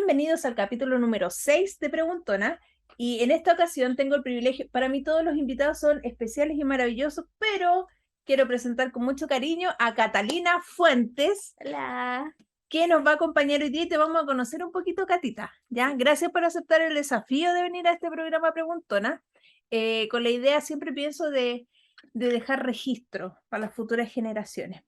Bienvenidos al capítulo número 6 de Preguntona. Y en esta ocasión tengo el privilegio, para mí todos los invitados son especiales y maravillosos, pero quiero presentar con mucho cariño a Catalina Fuentes, Hola. que nos va a acompañar hoy día y te vamos a conocer un poquito, Catita. ¿Ya? Gracias por aceptar el desafío de venir a este programa Preguntona. Con la idea siempre pienso de dejar registro para las futuras generaciones.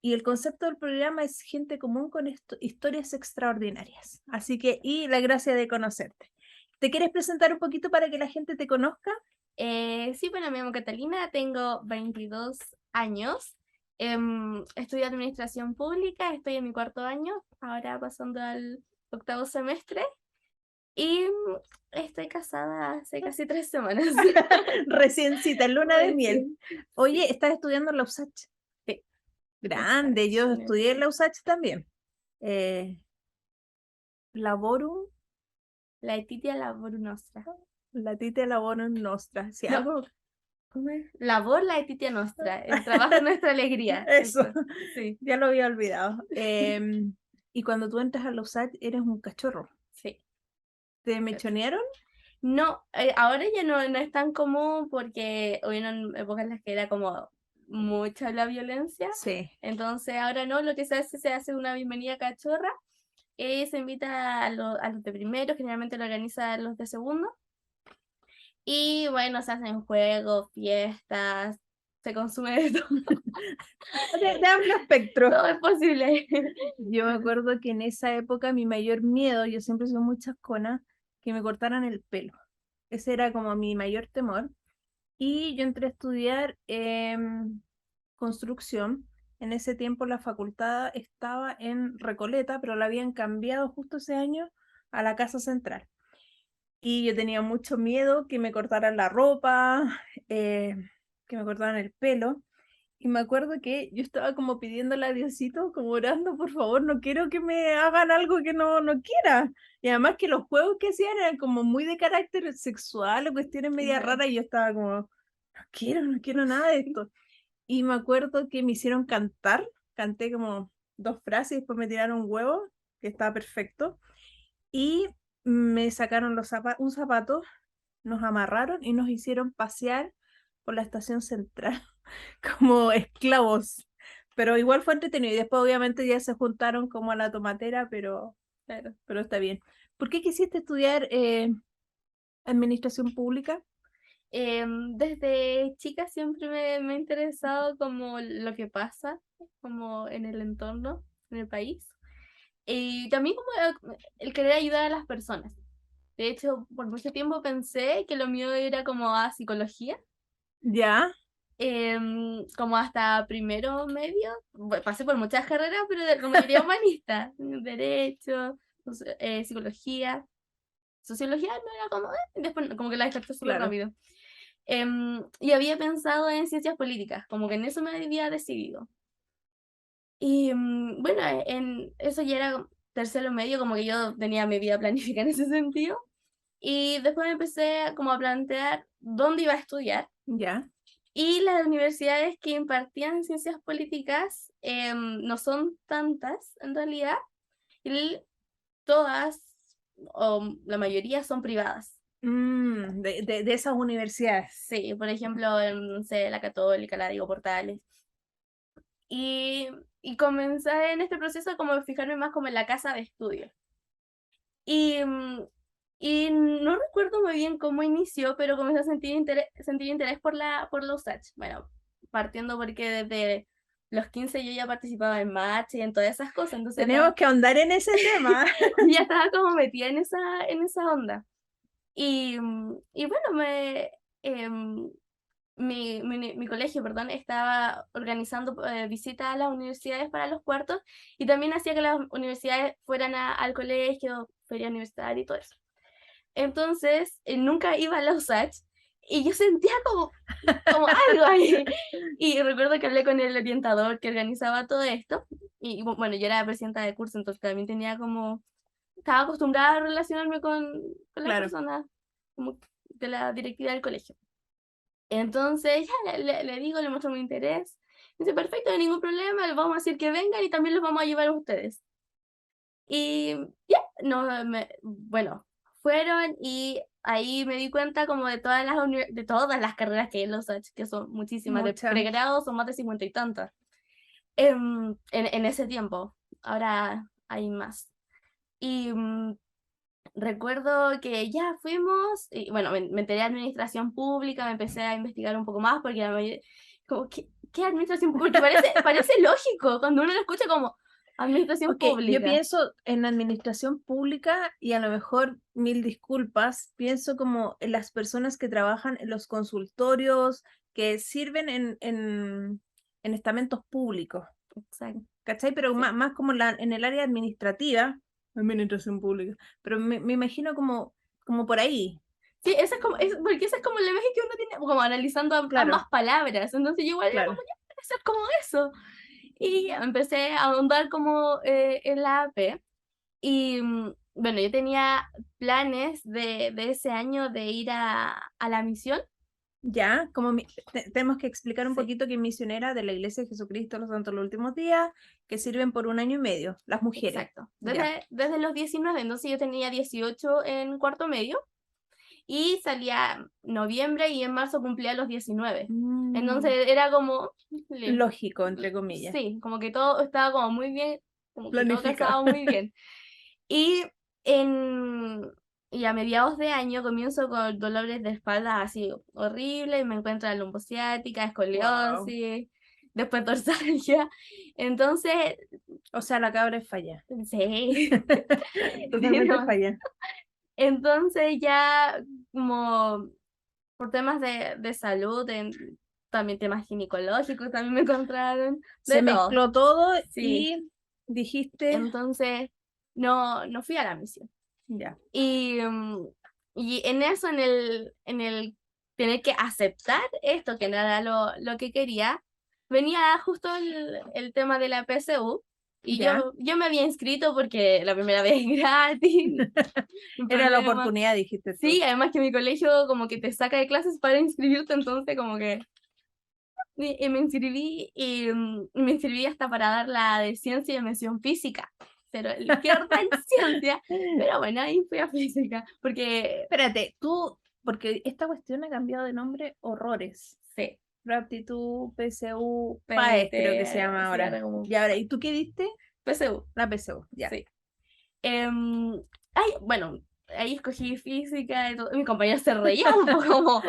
Y el concepto del programa es gente común con historias extraordinarias. Así que, y la gracia de conocerte. ¿Te quieres presentar un poquito para que la gente te conozca? Sí, bueno, me llamo Catalina, tengo 22 años. Estudio Administración Pública, estoy en mi cuarto año, ahora pasando al octavo semestre. Y estoy casada hace casi 3 semanas. Reciencita, en luna de miel. Recién. Oye, Sí, ¿estás estudiando en la USACH? sí, Grande, USACH yo estudié en University. la USACH también. Eh, Laborum, Laetitia Labor Nostra. latite laborum nostra. Si No, algo. ¿cómo es? Labor Laetitia Nostra, el trabajo es nuestra alegría. Eso, Eso, sí, ya lo había olvidado. Y cuando tú entras a la USACH, eres un cachorro. sí. ¿Te mechonearon? No, ahora ya no es tan común porque hubieron épocas en las que era como mucha la violencia. Sí. Entonces ahora no, lo que se hace una bienvenida cachorra. Se invita a los de primero, generalmente lo organiza los de segundo. Y bueno, se hacen juegos, fiestas, se consume de todo. De amplio espectro. Todo es posible. Yo me acuerdo que en esa época mi mayor miedo, yo siempre soy muy chascona, que me cortaran el pelo. Ese era como mi mayor temor. Y yo entré a estudiar construcción. En ese tiempo la facultad estaba en Recoleta, pero la habían cambiado justo ese año a la Casa Central. Y yo tenía mucho miedo que me cortaran la ropa, eh, que me cortaran el pelo. Y me acuerdo que yo estaba como pidiéndole a Diosito, como orando, por favor, no quiero que me hagan algo que no quiera. Y además que los juegos que hacían eran como muy de carácter sexual o cuestiones media Ya. raras y yo estaba como, no quiero nada de esto. Y me acuerdo que me hicieron cantar, canté como dos frases y después me tiraron un huevo, que estaba perfecto. Y me sacaron un zapato, nos amarraron y nos hicieron pasear por la estación central como esclavos. Pero igual fue entretenido y después obviamente ya se juntaron como a la tomatera, pero está bien. ¿Por qué quisiste estudiar administración pública? Desde chica siempre me ha interesado como lo que pasa, como en el entorno, en el país. Y también como el querer ayudar a las personas. De hecho, por mucho tiempo pensé que lo mío era como a psicología, Ya, como hasta primero medio. Pasé por muchas carreras, pero de la mayoría humanista, derecho, psicología. Sociología no era como, después como que la descarté súper claro. rápido. Y había pensado en ciencias políticas, como que en eso me había decidido. Y bueno, en eso ya era tercero medio, como que yo tenía mi vida planificada en ese sentido. Y después me empecé como a plantear dónde iba a estudiar. Ya. Y las universidades que impartían ciencias políticas no son tantas en realidad. Y todas, o la mayoría, son privadas. De esas universidades. Sí, por ejemplo, en, no sé, la Católica, la Diego Portales. Y, y comencé en este proceso como de fijarme más como en la casa de estudio. Y, y no recuerdo muy bien cómo inició, pero comencé a sentir interés por la USACH. Bueno, partiendo porque desde los 15 yo ya participaba en match y en todas esas cosas, entonces Tenemos que ahondar en ese tema. ya estaba como metida en esa onda. Y bueno, mi colegio, perdón, estaba organizando visitas a las universidades para los cuartos y también hacía que las universidades fueran al colegio, feria universitaria y todo eso. Entonces, nunca iba a la USACH y yo sentía como algo ahí. Y recuerdo que hablé con el orientador que organizaba todo esto y bueno, yo era presidenta de curso, entonces también tenía como, estaba acostumbrada a relacionarme con las Claro. personas como de la directiva del colegio. Entonces, ya le digo, le muestro mi interés. Dice, perfecto, no hay ningún problema, les vamos a decir que vengan y también los vamos a llevar a ustedes. Y ya, no, bueno, fueron y ahí me di cuenta como de de todas las carreras que hay en los USACH, que son muchísimas, de Mucha. pregrado son más de 50 y tantas, en ese tiempo. Ahora hay más. Y recuerdo que ya fuimos, y bueno, me enteré de administración pública, me empecé a investigar un poco más, porque como, ¿qué administración pública? Parece lógico cuando uno lo escucha como administración Ok, yo pública. pienso en administración pública y a lo mejor, mil disculpas, pienso como en las personas que trabajan en los consultorios, que sirven en estamentos públicos, Exacto. ¿cachai? Pero Sí. más, como en el área administrativa, administración pública, pero me imagino como por ahí, Sí, esa es como, porque esa es como la imagen que uno tiene, como analizando ambas claro, palabras. Entonces yo igual era como, claro. ya, puede ser como eso. Y empecé a ahondar como en la AP. Y bueno, yo tenía planes de ese año de ir a la misión. Ya, tenemos que explicar un Sí, poquito que misionera de la Iglesia de Jesucristo de los Santos de los Últimos Días, que sirven por 1 año y medio, las mujeres. exacto. Ya. Desde los 19, entonces yo tenía 18 en cuarto medio y salía noviembre y en marzo cumplía los 19. Mm, Entonces era como, lógico, entre comillas. sí, como que todo estaba como muy bien, como que todo Planificado. calzaba muy bien. Y, en, y a mediados de año comienzo con dolores de espalda así horribles, me encuentro la lumbociática, Wow. escoliosis, después dorsalgia. Entonces, O sea, la cabra es falla. sí, sí, Totalmente no. falla. Entonces ya como por temas de salud, también temas ginecológicos, también me encontraron, Se de todo. mezcló todo Sí, y dijiste, entonces no fui a la misión. ya, Y, y en eso, en el tener que aceptar esto, que no era lo que quería, venía justo el tema de la PSU. Y ya. yo me había inscrito porque la primera vez es gratis, un Era la problema. oportunidad, dijiste tú. Sí, además que mi colegio como que te saca de clases para inscribirte, entonces como que y me inscribí y me inscribí hasta para dar la de ciencia y de mención física, pero el que en ciencia, pero bueno, ahí fui a física, porque Espérate, porque esta cuestión ha cambiado de nombre horrores. sí, Aptitud, PSU, PAES creo que se PNT, llama sí, ahora. era como Y ahora, ¿y tú qué diste? PSU, La PSU, ya. sí. Em, Ay, bueno, ahí escogí física y todo. Mi compañero se reía un poco como,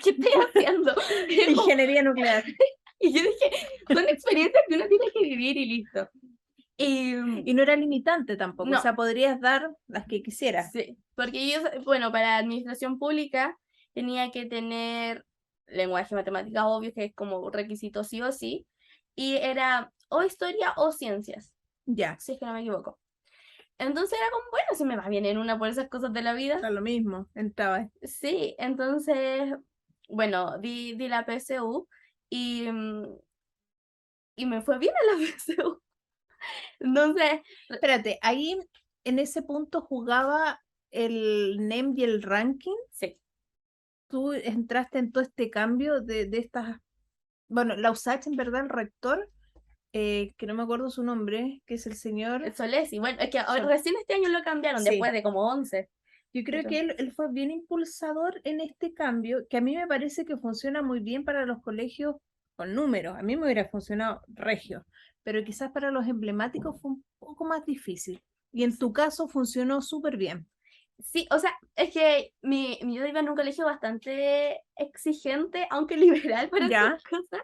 ¿qué estoy haciendo? Y como- Ingeniería nuclear. y yo dije, son experiencias que uno tiene que vivir y listo. Y Y no era limitante tampoco, o no, sea, podrías dar las que quisieras. sí, porque yo, bueno, para administración pública tenía que tener lenguaje, matemáticas, obvio, que es como requisito sí o sí, y era o historia o ciencias, Ya, si es que no me equivoco. Entonces era como, bueno, si me va bien en una por esas cosas de la vida. da lo mismo, entraba. Sí, entonces, bueno, di la PSU y, y me fue bien en la PSU. Entonces, Espérate, ahí en ese punto jugaba el NEM y el ranking. sí, Tú entraste en todo este cambio de estas. Bueno, la USACH, en verdad, el rector, que no me acuerdo su nombre, que es el señor. el Solés, y bueno, es que Sol- recién este año lo cambiaron, Sí, después de como 11. yo creo Pero que él fue bien impulsador en este cambio, que a mí me parece que funciona muy bien para los colegios con números. A mí me hubiera funcionado regio, pero quizás para los emblemáticos fue un poco más difícil. Y en sí. tu caso funcionó súper bien. Sí, o sea, es que yo iba en un colegio bastante exigente, aunque liberal para sus Ya, cosas.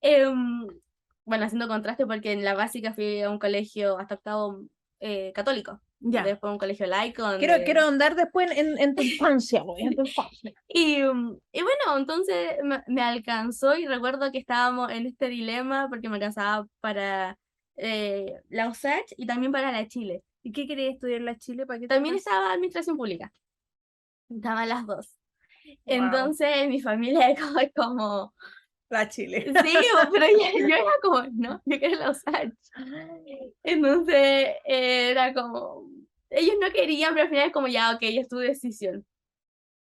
Em, bueno, haciendo contraste porque en la básica fui a un colegio hasta octavo católico, ya. después un colegio laico Quiero donde... ahondar después en tu infancia, güey, en tu infancia. Y bueno, entonces me alcanzó y recuerdo que estábamos en este dilema porque me alcanzaba para la USACH y también para la Chile. ¿Y qué querías estudiar en la Chile? ¿Para qué te También alcanzó? estaba administración pública, estaban las dos. Wow, Entonces mi familia es como, la Chile. sí, pero yo era como, no, yo quiero la USACH. Entonces era como, ellos no querían, pero al final es como, ya, ok, es tu decisión.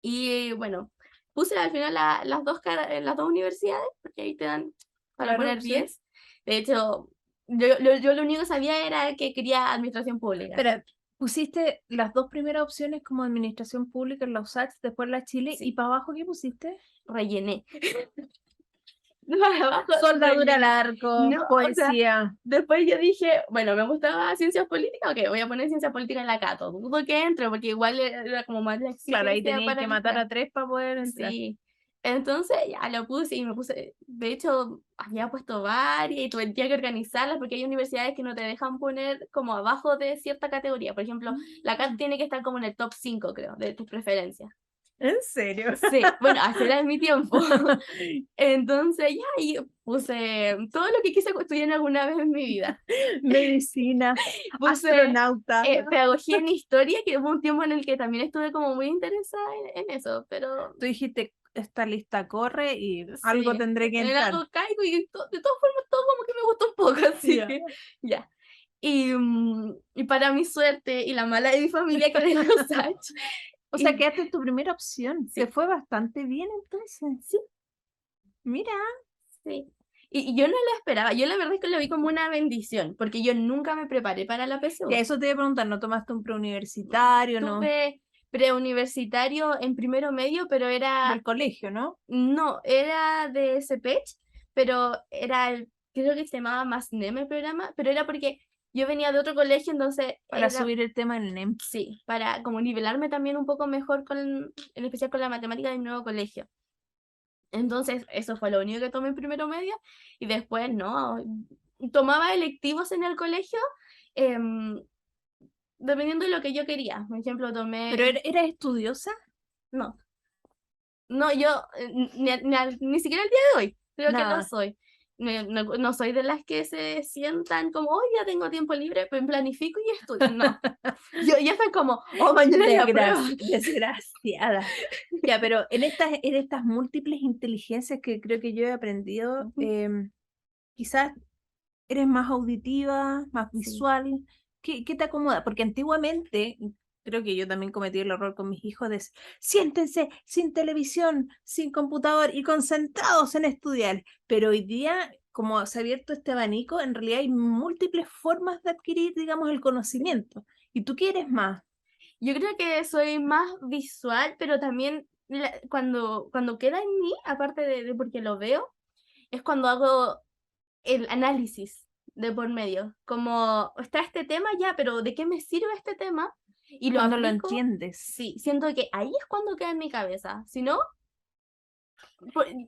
Y bueno, puse al final las dos universidades, porque ahí te dan para Claro, poner sí. 10. De hecho, yo lo único que sabía era que quería administración pública. Pero pusiste las dos primeras opciones como administración pública en la USACH, después la Chile, Sí. ¿y para abajo qué pusiste? Rellené. No, abajo, Soldadura al rellené. arco, No, o sea, poesía. después yo dije, bueno, me gustaba ciencias políticas, ok, voy a poner ciencias políticas en la Cato. Dudo que entre, porque igual era como más la Claro, ahí exigencia tenías para que matar entrar. a 3 para poder entrar. Sí. Entonces ya lo puse y me puse, de hecho, había puesto varias y tuve que organizarlas porque hay universidades que no te dejan poner como abajo de cierta categoría. Por ejemplo, la CAT tiene que estar como en el top 5, creo, de tus preferencias. ¿En serio? Sí, bueno, así era en mi tiempo. Entonces ya ahí puse todo lo que quise estudiar alguna vez en mi vida. Medicina, Puse astronauta. pedagogía en historia, que hubo un tiempo en el que también estuve como muy interesada en eso, pero Tú dijiste, esta lista corre y algo sí, tendré que en entrar. algo caigo y de todas formas todo como que me gustó un poco, así Ya. que ya. Y para mi suerte y la mala de mi familia que era Usach, O sea, y quedaste en tu primera opción. Te sí, fue bastante bien entonces. sí, Mira, sí. Y yo no la esperaba, yo la verdad es que lo vi como una bendición, porque yo nunca me preparé para la ya PSU. eso te iba a preguntar, ¿no tomaste un preuniversitario, no? Tuve preuniversitario en primero medio, pero Del era, colegio, ¿no? no, era de CPECH, pero era, creo que se llamaba Más NEM el programa, pero era porque yo venía de otro colegio, entonces Para era, subir el tema en el NEM. sí, para como nivelarme también un poco mejor en especial con la matemática del nuevo colegio. Entonces, eso fue lo único que tomé en primero medio, y después no, tomaba electivos en el colegio, em, dependiendo de lo que yo quería. Por ejemplo, ¿Pero tomé, eras estudiosa? no, no, yo ni siquiera el día de hoy, creo que no Nada. soy. No soy de las que se sientan como, hoy ya tengo tiempo libre, pues planifico y estudio. No, yo ya estoy como, oh, mañana es la prueba. Desgraciada. Ya, pero en estas múltiples inteligencias que creo que yo he aprendido, Ujú. quizás eres más auditiva, más Sí, visual. ¿Qué te acomoda? Porque antiguamente, creo que yo también cometí el error con mis hijos de siéntense sin televisión, sin computador y concentrados en estudiar. Pero hoy día, como se ha abierto este abanico, en realidad hay múltiples formas de adquirir, digamos, el sí. conocimiento. ¿Y tú quieres más? Yo creo que soy más visual, pero también cuando queda en mí, aparte de porque lo veo, es cuando hago el análisis de por medio. Como está este tema ya, pero ¿de qué me sirve este tema? Y lo Cuando lo aplico. entiendes. Sí, siento que ahí es cuando queda en mi cabeza. Si no,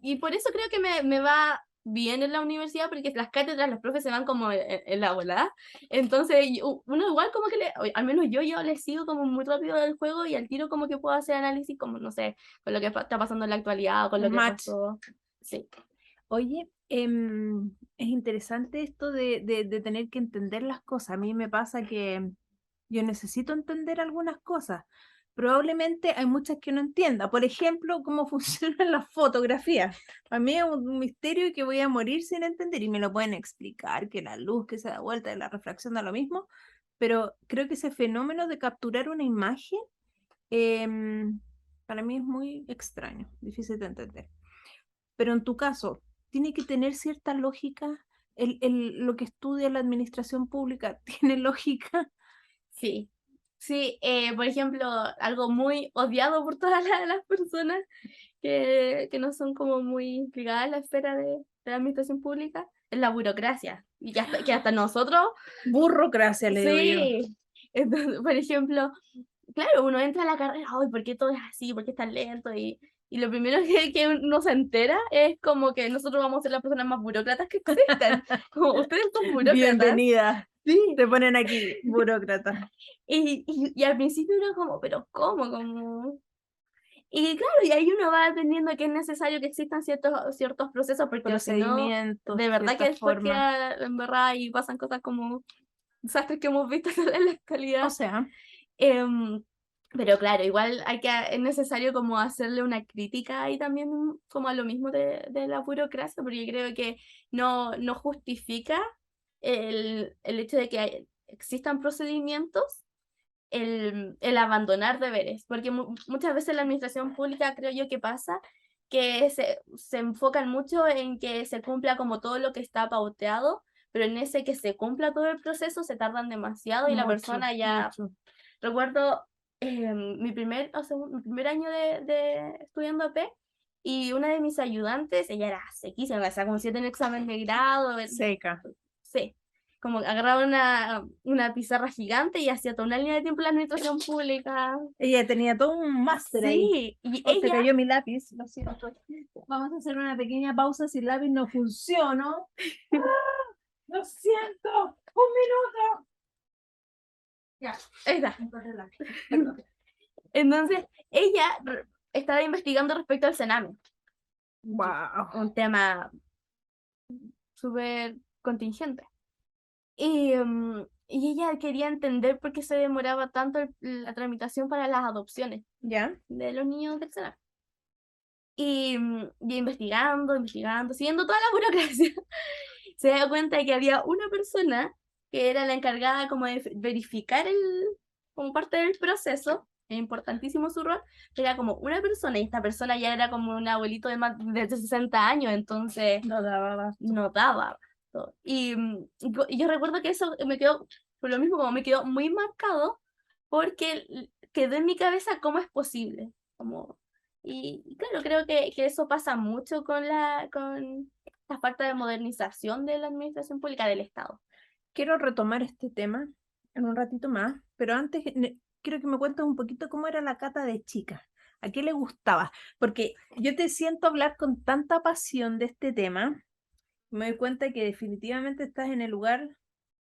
y por eso creo que me va bien en la universidad, porque las cátedras, los profes se van como en la volada. Entonces, uno igual como que al menos yo le sigo como muy rápido el juego y al tiro como que puedo hacer análisis como, no sé, con lo que está pasando en la actualidad o con lo Un que match. pasó. Sí. Oye, es interesante esto de tener que entender las cosas. A mí me pasa que yo necesito entender algunas cosas. Probablemente hay muchas que no entienda. Por ejemplo, cómo funcionan las fotografías. A mí es un misterio y que voy a morir sin entender y me lo pueden explicar, que la luz que se da vuelta, la refracción da lo mismo, pero creo que ese fenómeno de capturar una imagen em, para mí es muy extraño, difícil de entender. Pero en tu caso, tiene que tener cierta lógica. Lo que estudia la administración pública tiene lógica. Sí, sí, por ejemplo, algo muy odiado por todas las personas que no son como muy ligadas a la esfera de la administración pública es la burocracia. Y que hasta nosotros, Burocracia, le digo yo. sí. Entonces, por ejemplo, claro, uno entra a la carrera, ay, ¿por qué todo es así? ¿Por qué es tan lento? Y lo primero que uno se entera es como que nosotros vamos a ser las personas más burócratas que existen. Como ustedes son burócratas. Bienvenida. Sí, Te ponen aquí, burócrata. y al principio uno como, pero ¿cómo? Como... Y claro, y ahí uno va entendiendo que es necesario que existan ciertos procesos, porque o si no, Procedimientos, de verdad que ciertas después formas. queda embarrada y pasan cosas como desastres que hemos visto en la O actualidad. sea, Em, pero claro, igual es necesario como hacerle una crítica ahí también como a lo mismo de la burocracia, porque creo que no justifica el hecho de que existan procedimientos el abandonar deberes, porque muchas veces la administración pública creo yo que pasa que se enfocan mucho en que se cumpla como todo lo que está pauteado, pero en ese que se cumpla todo el proceso se tardan demasiado y la persona ya... mucho. Recuerdo mi primer año de estudiando AP y una de mis ayudantes, ella era sequísima, o sea, como si tenía examen de grado, Seca. sí, como agarraba una pizarra gigante y hacía toda una línea de tiempo en la administración pública. Ella tenía todo un máster ahí. Sí, y Oh, se ella, cayó mi lápiz, lo siento. Vamos a hacer una pequeña pausa si el lápiz no funciona. ¡Ah! Lo siento, un minuto. Ya, ahí está. entonces lápiz. Perdón. Entonces, ella estaba investigando respecto al Sename, Wow. un tema súper contingente. Y ella quería entender por qué se demoraba tanto la tramitación para las adopciones ¿Ya? de los niños del Sename. Y investigando, siguiendo toda la burocracia, se da cuenta de que había una persona que era la encargada como de verificar como parte del proceso, es importantísimo su rol, era como una persona, y esta persona ya era como un abuelito de más de 60 años, entonces No daba abasto. no daba abasto. Y yo recuerdo que eso me quedó, por lo mismo como me quedó muy marcado, porque quedó en mi cabeza cómo es posible, como... Y claro, creo que eso pasa mucho con la falta de modernización de la administración pública del Estado. Quiero retomar este tema en un ratito más, pero antes quiero que me cuentes un poquito cómo era la Cata de chica. ¿A qué le gustaba? Porque yo te siento hablar con tanta pasión de este tema, me doy cuenta que definitivamente estás en el lugar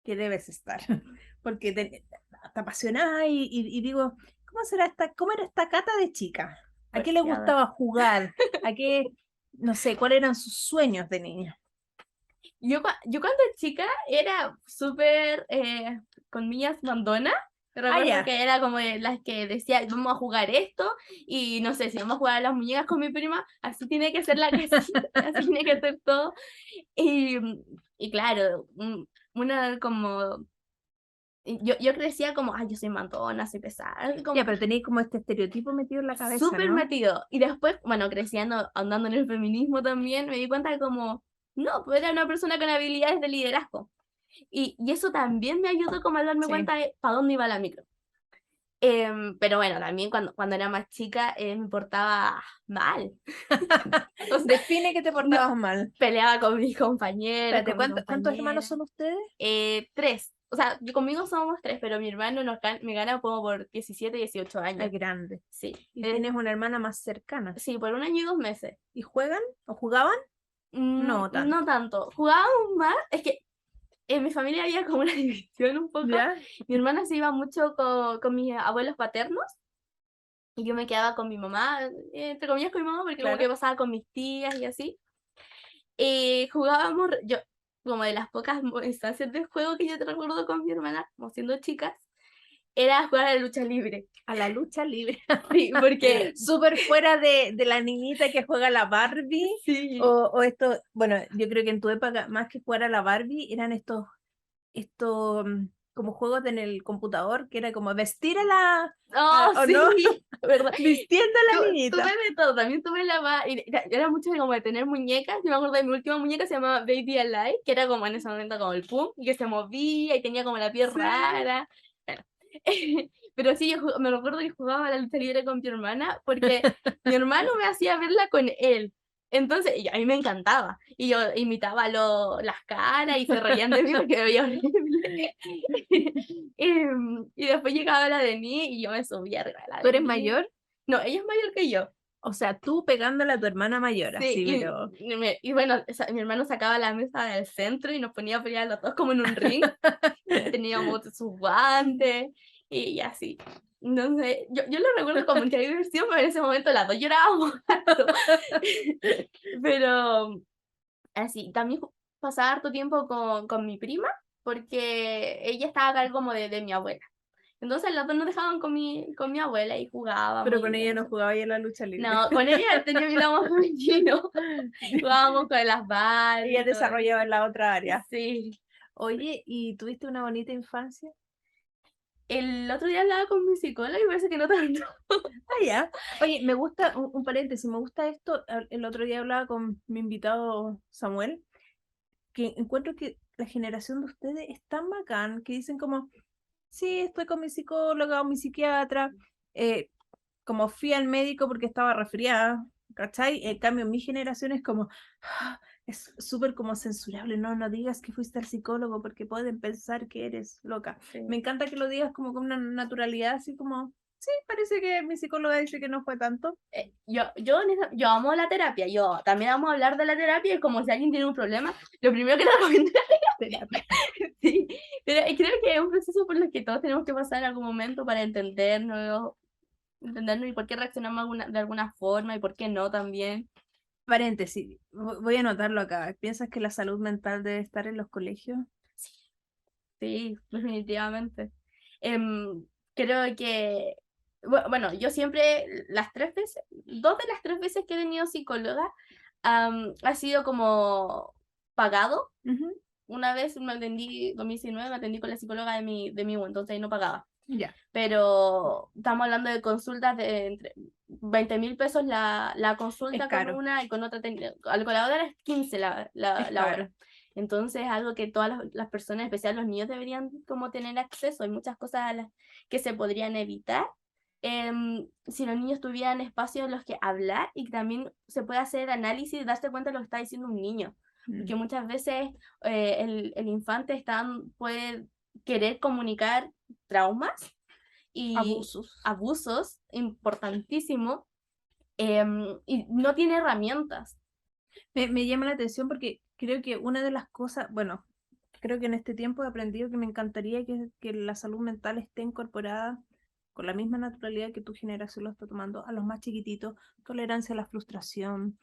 que debes estar, porque te apasionada y digo, ¿cómo era esta Cata de chica? ¿A qué le Porfiada. gustaba jugar? ¿A qué, no sé, cuáles eran sus sueños de niña? Yo cuando chica era súper, con millas mandona. Ah, Recuerdo ya. que era como de las que decía, vamos a jugar esto, y no sé, si vamos a jugar a las muñecas con mi prima, así tiene que ser la casita, así tiene que ser todo. Y, y claro, una como... Yo crecía como, ay, yo soy mandona, soy pesada, Ya, como pero tenéis como este estereotipo metido en la cabeza, súper ¿no? metido. Y después, bueno, creciendo, andando en el feminismo también, me di cuenta de como, no, pues era una persona con habilidades de liderazgo. Y eso también me ayudó como a darme Sí. cuenta de para dónde iba la micro. Pero bueno, también cuando era más chica me portaba mal. O sea, Define que te no, portabas mal. peleaba con mis compañeras, Espérate, con mis ¿cuántos hermanos compañeras. son ustedes? Tres. O sea, conmigo somos tres, pero mi hermano me gana como por 17, 18 Ah, años. grande. Sí. ¿Y tienes una hermana más cercana? Sí, por 1 año y 2 meses. ¿Y juegan? ¿O jugaban? No No tanto. tanto. Jugábamos más, es que en mi familia había como una división un poco. ¿Ya? Mi hermana se iba mucho con mis abuelos paternos y yo me quedaba con mi mamá, entre comillas con mi mamá, porque como Claro. que pasaba con mis tías y así. Jugábamos, yo, como de las pocas instancias de juego que yo te recuerdo con mi hermana, como siendo chicas, era jugar a la lucha libre. A la lucha libre. Sí, porque Súper fuera de la niñita que juega a la Barbie. sí. O esto, bueno, yo creo que en tu época, más que jugar a la Barbie, eran estos como juegos en el computador, que era como vestir a Oh, ¿o no? sí, ¿verdad? Vistiendo a la Tuve niñita. de todo, también tuve era mucho de como de tener muñecas. Yo me acuerdo de mi última muñeca, se llamaba Baby Alive, que era como en ese momento como el pum, y que se movía y tenía como la piel Sí. rara. Bueno. Pero sí, me recuerdo que jugaba a la lucha libre con mi hermana, porque mi hermano me hacía verla con él. Entonces, y a mí me encantaba. Y yo imitaba las caras y se reían de mí porque me veía horrible. Y después llegaba la de Ni y yo me subía arriba de la ¿Tú de eres Ni. mayor? No, ella es mayor que yo. O sea, tú pegándole a tu hermana mayor, Sí, así, pero... y bueno, mi hermano sacaba la mesa del centro y nos ponía a pelear los dos como en un ring. Teníamos sus guantes y así. No sé, yo lo recuerdo como mucha diversión, pero en ese momento las dos llorábamos harto. Pero así, también pasaba harto tiempo con mi prima, porque ella estaba a cargo como de mi abuela. Entonces los dos nos dejaban con mi abuela y jugábamos. Pero con ella no jugaba ya la lucha libre. No, con ella tenía mi lado más femenino. Jugábamos con las Ella Barbie, todo eso. desarrollaba en la otra área. Sí. Oye, ¿y tuviste una bonita infancia? El otro día hablaba con mi psicóloga y parece que no tanto. Ah, ya. Oye, me gusta, un paréntesis, me gusta esto. El otro día hablaba con mi invitado Samuel, que encuentro que la generación de ustedes es tan bacán que dicen como, sí, estoy con mi psicóloga o mi psiquiatra, eh, como fui al médico porque estaba resfriada, ¿cachai? En cambio, mi generación es como, "Ah, es súper como censurable, no, no digas que fuiste al psicólogo porque pueden pensar que eres loca. Sí. Me encanta que lo digas como con una naturalidad, así como, sí, parece que mi psicóloga dice que no fue tanto. Yo amo la terapia, yo también amo hablar de la terapia, y como si alguien tiene un problema, lo primero que le recomiendo Terapia. sí, pero creo que es un proceso por el que todos tenemos que pasar en algún momento para entendernos y por qué reaccionamos de alguna forma y por qué no también. Paréntesis, voy a anotarlo acá. ¿Piensas que la salud mental debe estar en los colegios? Sí, sí, definitivamente. Creo que, bueno, yo siempre, dos de las 3 veces que he tenido psicóloga, ha sido como pagado. Ujú. Una vez me atendí, 2019, me atendí con la psicóloga de mi U, entonces ahí no pagaba. Ya, Pero estamos hablando de consultas de entre 20.000 pesos la es consulta con caro, una, y con otra, al colaborador es 15 es la hora. caro. Entonces es algo que todas las personas, en especial los niños, deberían como tener acceso. Hay muchas cosas a las que se podrían evitar, si los niños tuvieran espacios en los que hablar, y también se puede hacer análisis y darse cuenta de lo que está diciendo un niño. Porque Mm. muchas veces el infante puede querer comunicar traumas y Abusos. abusos, importantísimo, y no tiene herramientas. Me llama la atención porque creo que una de las cosas, bueno, creo que en este tiempo he aprendido que me encantaría que la salud mental esté incorporada con la misma naturalidad que tu generación lo está tomando a los más chiquititos, tolerancia a la frustración,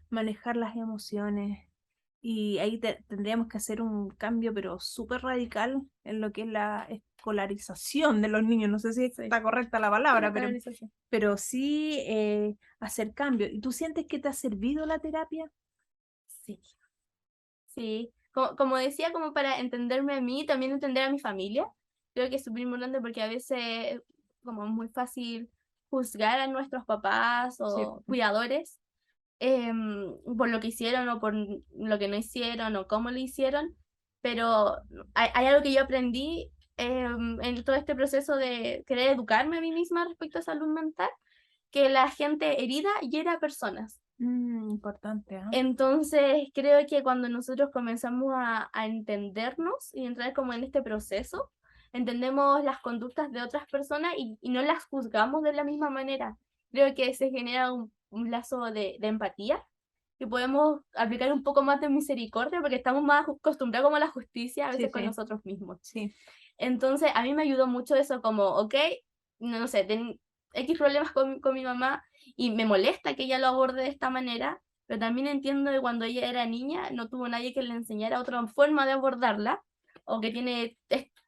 manejar las emociones. Y ahí tendríamos que hacer un cambio, pero súper radical en lo que es la escolarización de los niños. No sé si Sí, está correcta la sí, palabra, la canalización. pero sí hacer cambio. ¿Y tú sientes que te ha servido la terapia? Sí, sí. Como decía, como para entenderme a mí, también entender a mi familia. Creo que es súper importante porque a veces como es muy fácil juzgar a nuestros papás Sí. o cuidadores, por lo que hicieron o por lo que no hicieron o cómo lo hicieron, pero hay algo que yo aprendí en todo este proceso de querer educarme a mí misma respecto a salud mental, que la gente herida hiera a personas. Importante, ¿ah? Entonces, creo que cuando nosotros comenzamos a entendernos y entrar como en este proceso, entendemos las conductas de otras personas y no las juzgamos de la misma manera. Creo que se genera un lazo de empatía, y podemos aplicar un poco más de misericordia porque estamos más acostumbrados como a la justicia a Sí, veces con sí, nosotros mismos. sí. Entonces, a mí me ayudó mucho eso, como, ok, no sé, X problemas con mi mamá y me molesta que ella lo aborde de esta manera, pero también entiendo que cuando ella era niña no tuvo nadie que le enseñara otra forma de abordarla, o que tiene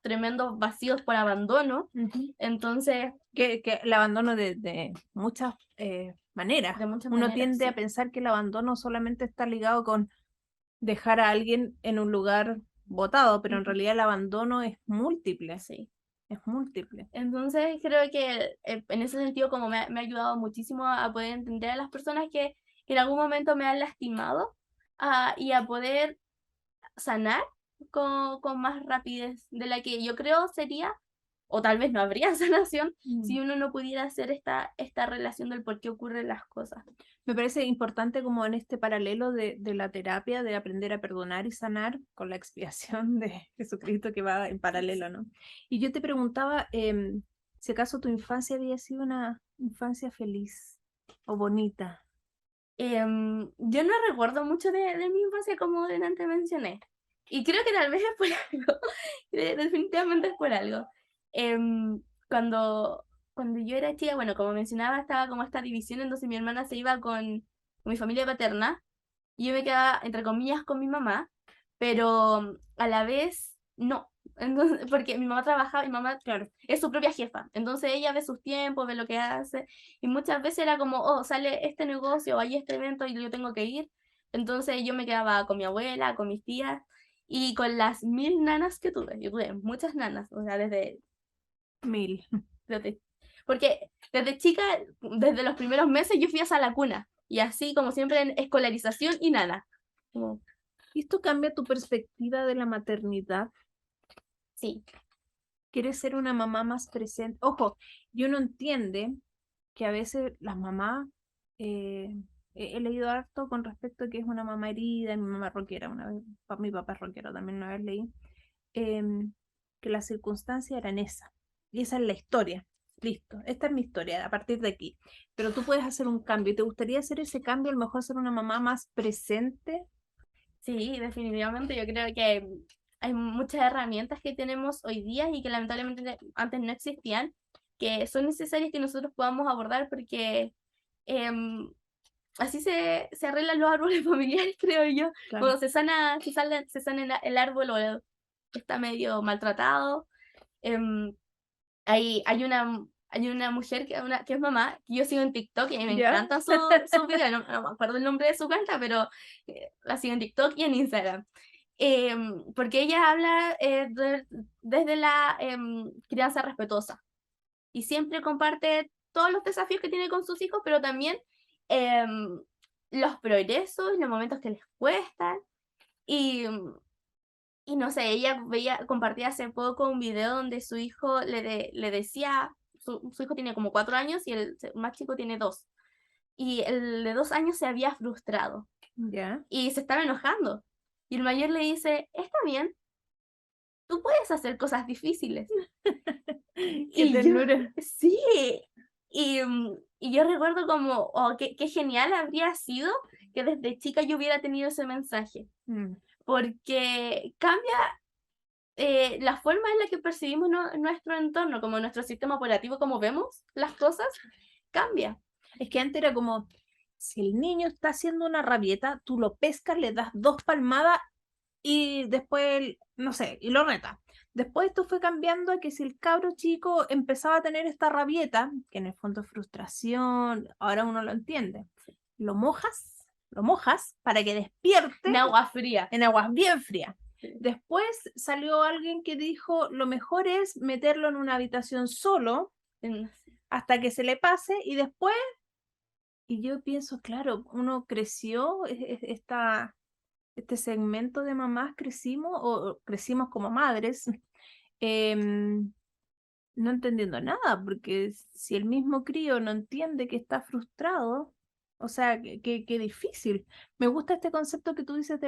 tremendos vacíos por abandono. Ujú. Entonces, Que el abandono de muchas maneras. de muchas Uno maneras, tiende a sí, pensar que el abandono solamente está ligado con dejar a alguien en un lugar botado, pero en ujú, realidad el abandono es múltiple, sí. es múltiple. Entonces creo que en ese sentido como me ha ayudado muchísimo a poder entender a las personas que en algún momento me han lastimado, y a poder sanar con más rapidez de la que yo creo sería, o tal vez no habría sanación si Mm. uno no pudiera hacer esta relación del por qué ocurren las cosas. Me parece importante como en este paralelo de la terapia, de aprender a perdonar y sanar con la expiación de Jesucristo que va en paralelo, ¿no? Y yo te preguntaba si acaso tu infancia había sido una infancia feliz o bonita. Yo no recuerdo mucho de mi infancia como delante mencioné. Y creo que tal vez es por algo. Definitivamente es por algo. Cuando yo era chica, bueno, como mencionaba, estaba como esta división, entonces mi hermana se iba con mi familia paterna y yo me quedaba, entre comillas, con mi mamá, pero a la vez no. Entonces, porque mi mamá trabajaba, mi mamá Claro. es su propia jefa, entonces ella ve sus tiempos, ve lo que hace, y muchas veces era como, oh, sale este negocio o hay este evento y yo tengo que ir. Entonces yo me quedaba con mi abuela, con mis tías y con las 1.000 nanas que tuve. Yo tuve muchas nanas, o sea, Mil. desde porque desde chica, desde los primeros meses yo fui a la cuna, y así como siempre en escolarización y nana. Como, ¿Y esto cambia tu perspectiva de la maternidad? Sí, ¿Quieres ser una mamá más presente? Ojo, y uno entiende que a veces las mamás, eh, he leído harto con respecto a que es una mamá herida, mi mamá es rockera, una vez, mi papá es rockero, también una vez leí, em, que las circunstancias eran esas, y esa es la historia. Listo, esta es mi historia a partir de aquí. Pero tú puedes hacer un cambio. ¿Y te gustaría hacer ese cambio? A lo mejor ser una mamá más presente. sí, definitivamente. Yo creo que hay muchas herramientas que tenemos hoy día y que lamentablemente antes no existían, que son necesarias que nosotros podamos abordar porque em, así se arreglan los árboles familiares, creo yo. Claro. Cuando se sana el árbol o está medio maltratado. em, hay una mujer que es mamá, que yo sigo en TikTok y a mí me ¿Ya? encantan sus videos, no me acuerdo el nombre de su cuenta, pero la sigo en TikTok y en Instagram. Porque ella habla desde la crianza respetuosa y siempre comparte todos los desafíos que tiene con sus hijos, pero también em, los progresos, los momentos que les cuestan. Y, y no sé, compartía hace poco un video donde su hijo le decía, su hijo tiene como 4 años y el más chico tiene 2. Y el de 2 años se había frustrado ¿Ya? y se estaba enojando. Y el mayor le dice, está bien, tú puedes hacer cosas difíciles. Qué Y yo, ternura. sí, y yo recuerdo como, oh, qué genial habría sido que desde chica yo hubiera tenido ese mensaje, Mm. porque cambia la forma en la que percibimos nuestro entorno, como nuestro sistema operativo, como vemos las cosas, cambia. Es que antes era como, si el niño está haciendo una rabieta, tú lo pescas, le das 2 palmadas y después, no sé, y lo reta. Después esto fue cambiando a que si el cabro chico empezaba a tener esta rabieta, que en el fondo es frustración, ahora uno lo entiende, lo mojas para que En despierte agua fría. en aguas bien frías. Sí. Después salió alguien que dijo, lo mejor es meterlo en una habitación solo En- hasta que se le pase y después, y yo pienso, claro, uno creció, este segmento de mamás crecimos o crecimos como madres, em, no entendiendo nada, porque si el mismo crío no entiende que está frustrado, o sea, que difícil. Me gusta este concepto que tú dices de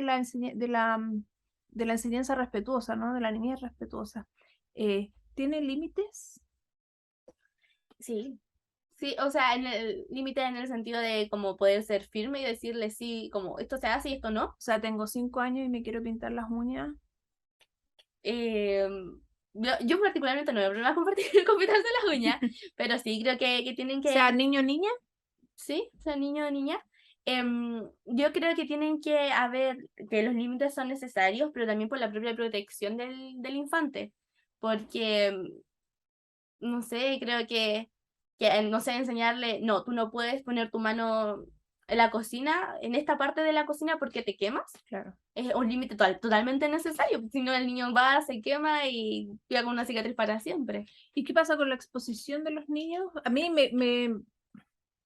de la enseñanza respetuosa, ¿no? De la niñez respetuosa. ¿Tiene límites? Sí, sí, o sea, en el límite en el sentido de como poder ser firme y decirle sí, como esto se hace y esto no. O sea, tengo 5 años y me quiero pintar las uñas. Eh, yo particularmente no me problema compartir con pintarse las uñas, pero sí creo que tienen O sea, que, niño o niña. sí, o sea, niño o niña. Yo creo que tienen que haber, que los límites son necesarios, pero también por la propia protección del infante, porque no sé, creo que no sé, enseñarle, no, tú no puedes poner tu mano en la cocina, en esta parte de la cocina porque te quemas. Claro. Es un límite totalmente necesario, si no el niño va, se quema y queda con una cicatriz para siempre. ¿Y qué pasa con la exposición de los niños? A mí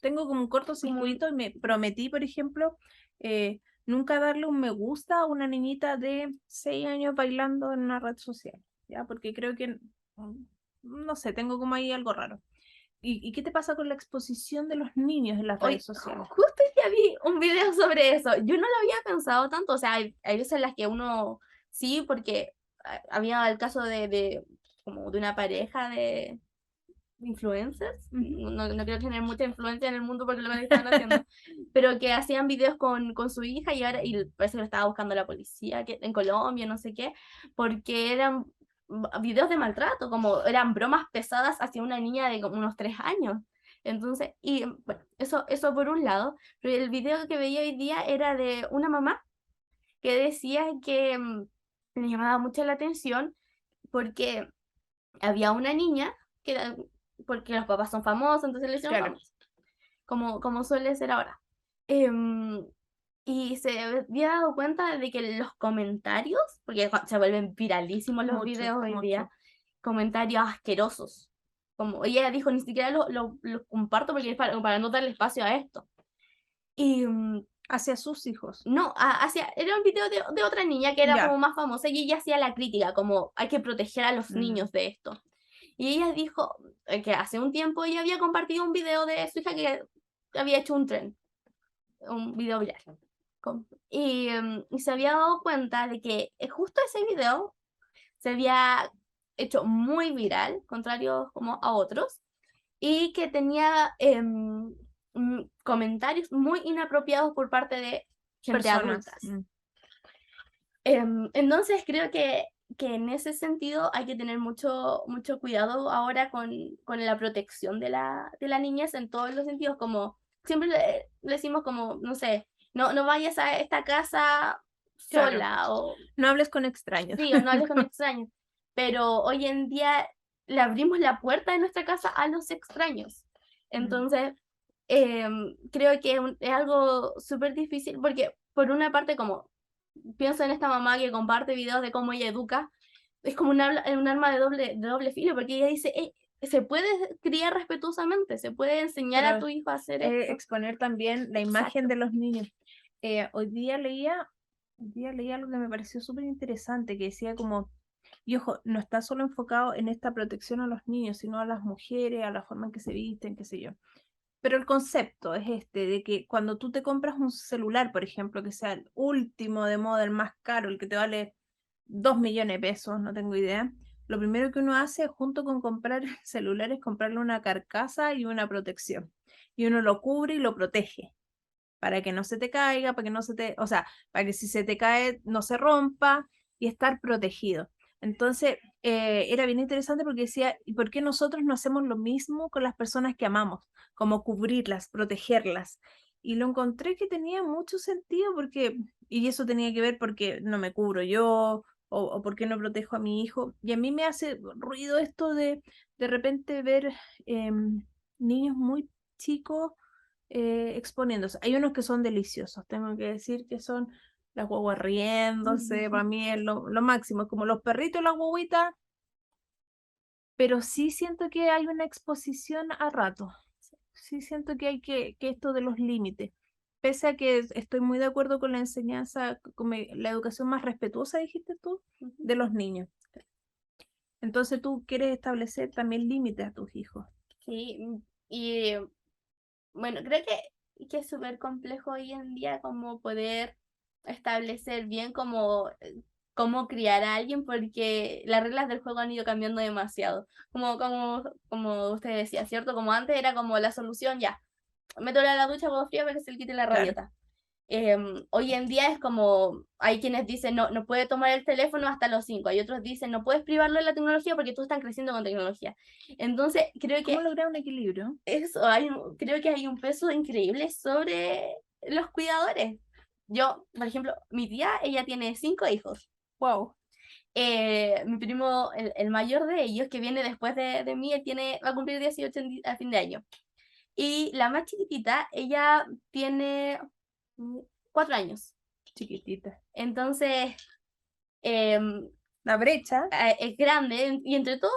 tengo como un cortocircuito y me prometí, por ejemplo, nunca darle un me gusta a una niñita de 6 años bailando en una red social, ¿ya? Porque creo que, no sé, tengo como ahí algo raro. ¿Y qué te pasa con la exposición de los niños en las redes Hoy, sociales? justo hoy día vi un video sobre eso. Yo no lo había pensado tanto, o sea, hay veces en las que uno sí, porque había el caso como de una pareja de influencers, Ujú. no quiero tener mucha influencia en el mundo porque lo que estaban haciendo, pero que hacían videos con su hija y ahora, y parece que lo estaba buscando la policía en Colombia, no sé qué, porque eran videos de maltrato, como eran bromas pesadas hacia una niña de como unos 3 años. Entonces, y bueno, eso por un lado, pero el video que veía hoy día era de una mamá que decía que le llamaba mucho la atención porque había una niña que porque los papás son famosos, entonces le hicieron Claro. famosos, como suele ser ahora. Em, y se había dado cuenta de que los comentarios, porque se vuelven viralísimos los Mucho, videos hoy día, mucho. comentarios asquerosos. Como ella dijo, ni siquiera lo comparto porque es para no darle espacio a esto. Y Hacia sus hijos. No, era un video de otra niña que era Ya. como más famosa y ella hacía la crítica, como hay que proteger a los niños de esto. Y ella dijo que hace un tiempo ella había compartido un video de su hija que había hecho un tren, un video viral. Y se había dado cuenta de que justo ese video se había hecho muy viral, contrario como a otros, y que tenía comentarios muy inapropiados por parte de gente Personas. adultas. Entonces creo que en ese sentido hay que tener mucho, mucho cuidado ahora con la protección de la niñez en todos los sentidos, como siempre le decimos como, no sé, no vayas a esta casa Claro. sola o No hables con extraños. sí, o no hables con extraños, pero hoy en día le abrimos la puerta de nuestra casa a los extraños. Entonces, creo que es algo súper difícil porque por una parte como pienso en esta mamá que comparte videos de cómo ella educa, es como un arma de doble filo, porque ella dice, se puede criar respetuosamente, se puede enseñar a Claro. tu hijo a hacer esto. Exponer también la imagen de los niños. Hoy día leía algo que me pareció súper interesante, que decía como, y ojo, no está solo enfocado en esta protección a los niños, sino a las mujeres, a la forma en que se visten, qué sé yo. Pero el concepto es este, de que cuando tú te compras un celular, por ejemplo, que sea el último de moda, el más caro, el que te vale 2 millones de pesos, no tengo idea, lo primero que uno hace junto con comprar el celular es comprarle una carcasa y una protección. Y uno lo cubre y lo protege para que no se te caiga, para que no se te, o sea, para que si se te cae no se rompa y estar protegido. Entonces, era bien interesante porque decía, ¿y por qué nosotros no hacemos lo mismo con las personas que amamos? Como cubrirlas, protegerlas. Y lo encontré que tenía mucho sentido porque, y eso tenía que ver porque no me cubro yo o porque no protejo a mi hijo. Y a mí me hace ruido esto de repente ver niños muy chicos exponiéndose. Hay unos que son deliciosos, tengo que decir que son las guaguas riéndose, para mí es lo máximo, es como los perritos y las guaguitas, pero sí siento que hay una exposición a rato, sí siento que hay que esto de los límites, pese a que estoy muy de acuerdo con la enseñanza, con la educación más respetuosa, dijiste tú, de los niños. Entonces tú quieres establecer también límites a tus hijos. Sí, y bueno, creo que es súper complejo hoy en día como poder establecer bien cómo criar a alguien porque las reglas del juego han ido cambiando demasiado. Como usted decía, ¿cierto? Como antes era como la solución, ya, mételo a la ducha con frío para que se le quite la Claro, rabieta. Hoy en día es como, hay quienes dicen, no puede tomar el teléfono hasta los 5, hay otros dicen, no puedes privarlo de la tecnología porque todos están creciendo con tecnología. Entonces, creo ¿cómo que lograr un equilibrio? creo que hay un peso increíble sobre los cuidadores. Yo, por ejemplo, mi tía, ella tiene 5 hijos. Wow, Mi primo, el mayor de ellos, que viene después de mí, va a cumplir 18 a fin de año. Y la más chiquitita, ella tiene 4 años. chiquitita. Entonces, em, La brecha, es grande. Y entre todos,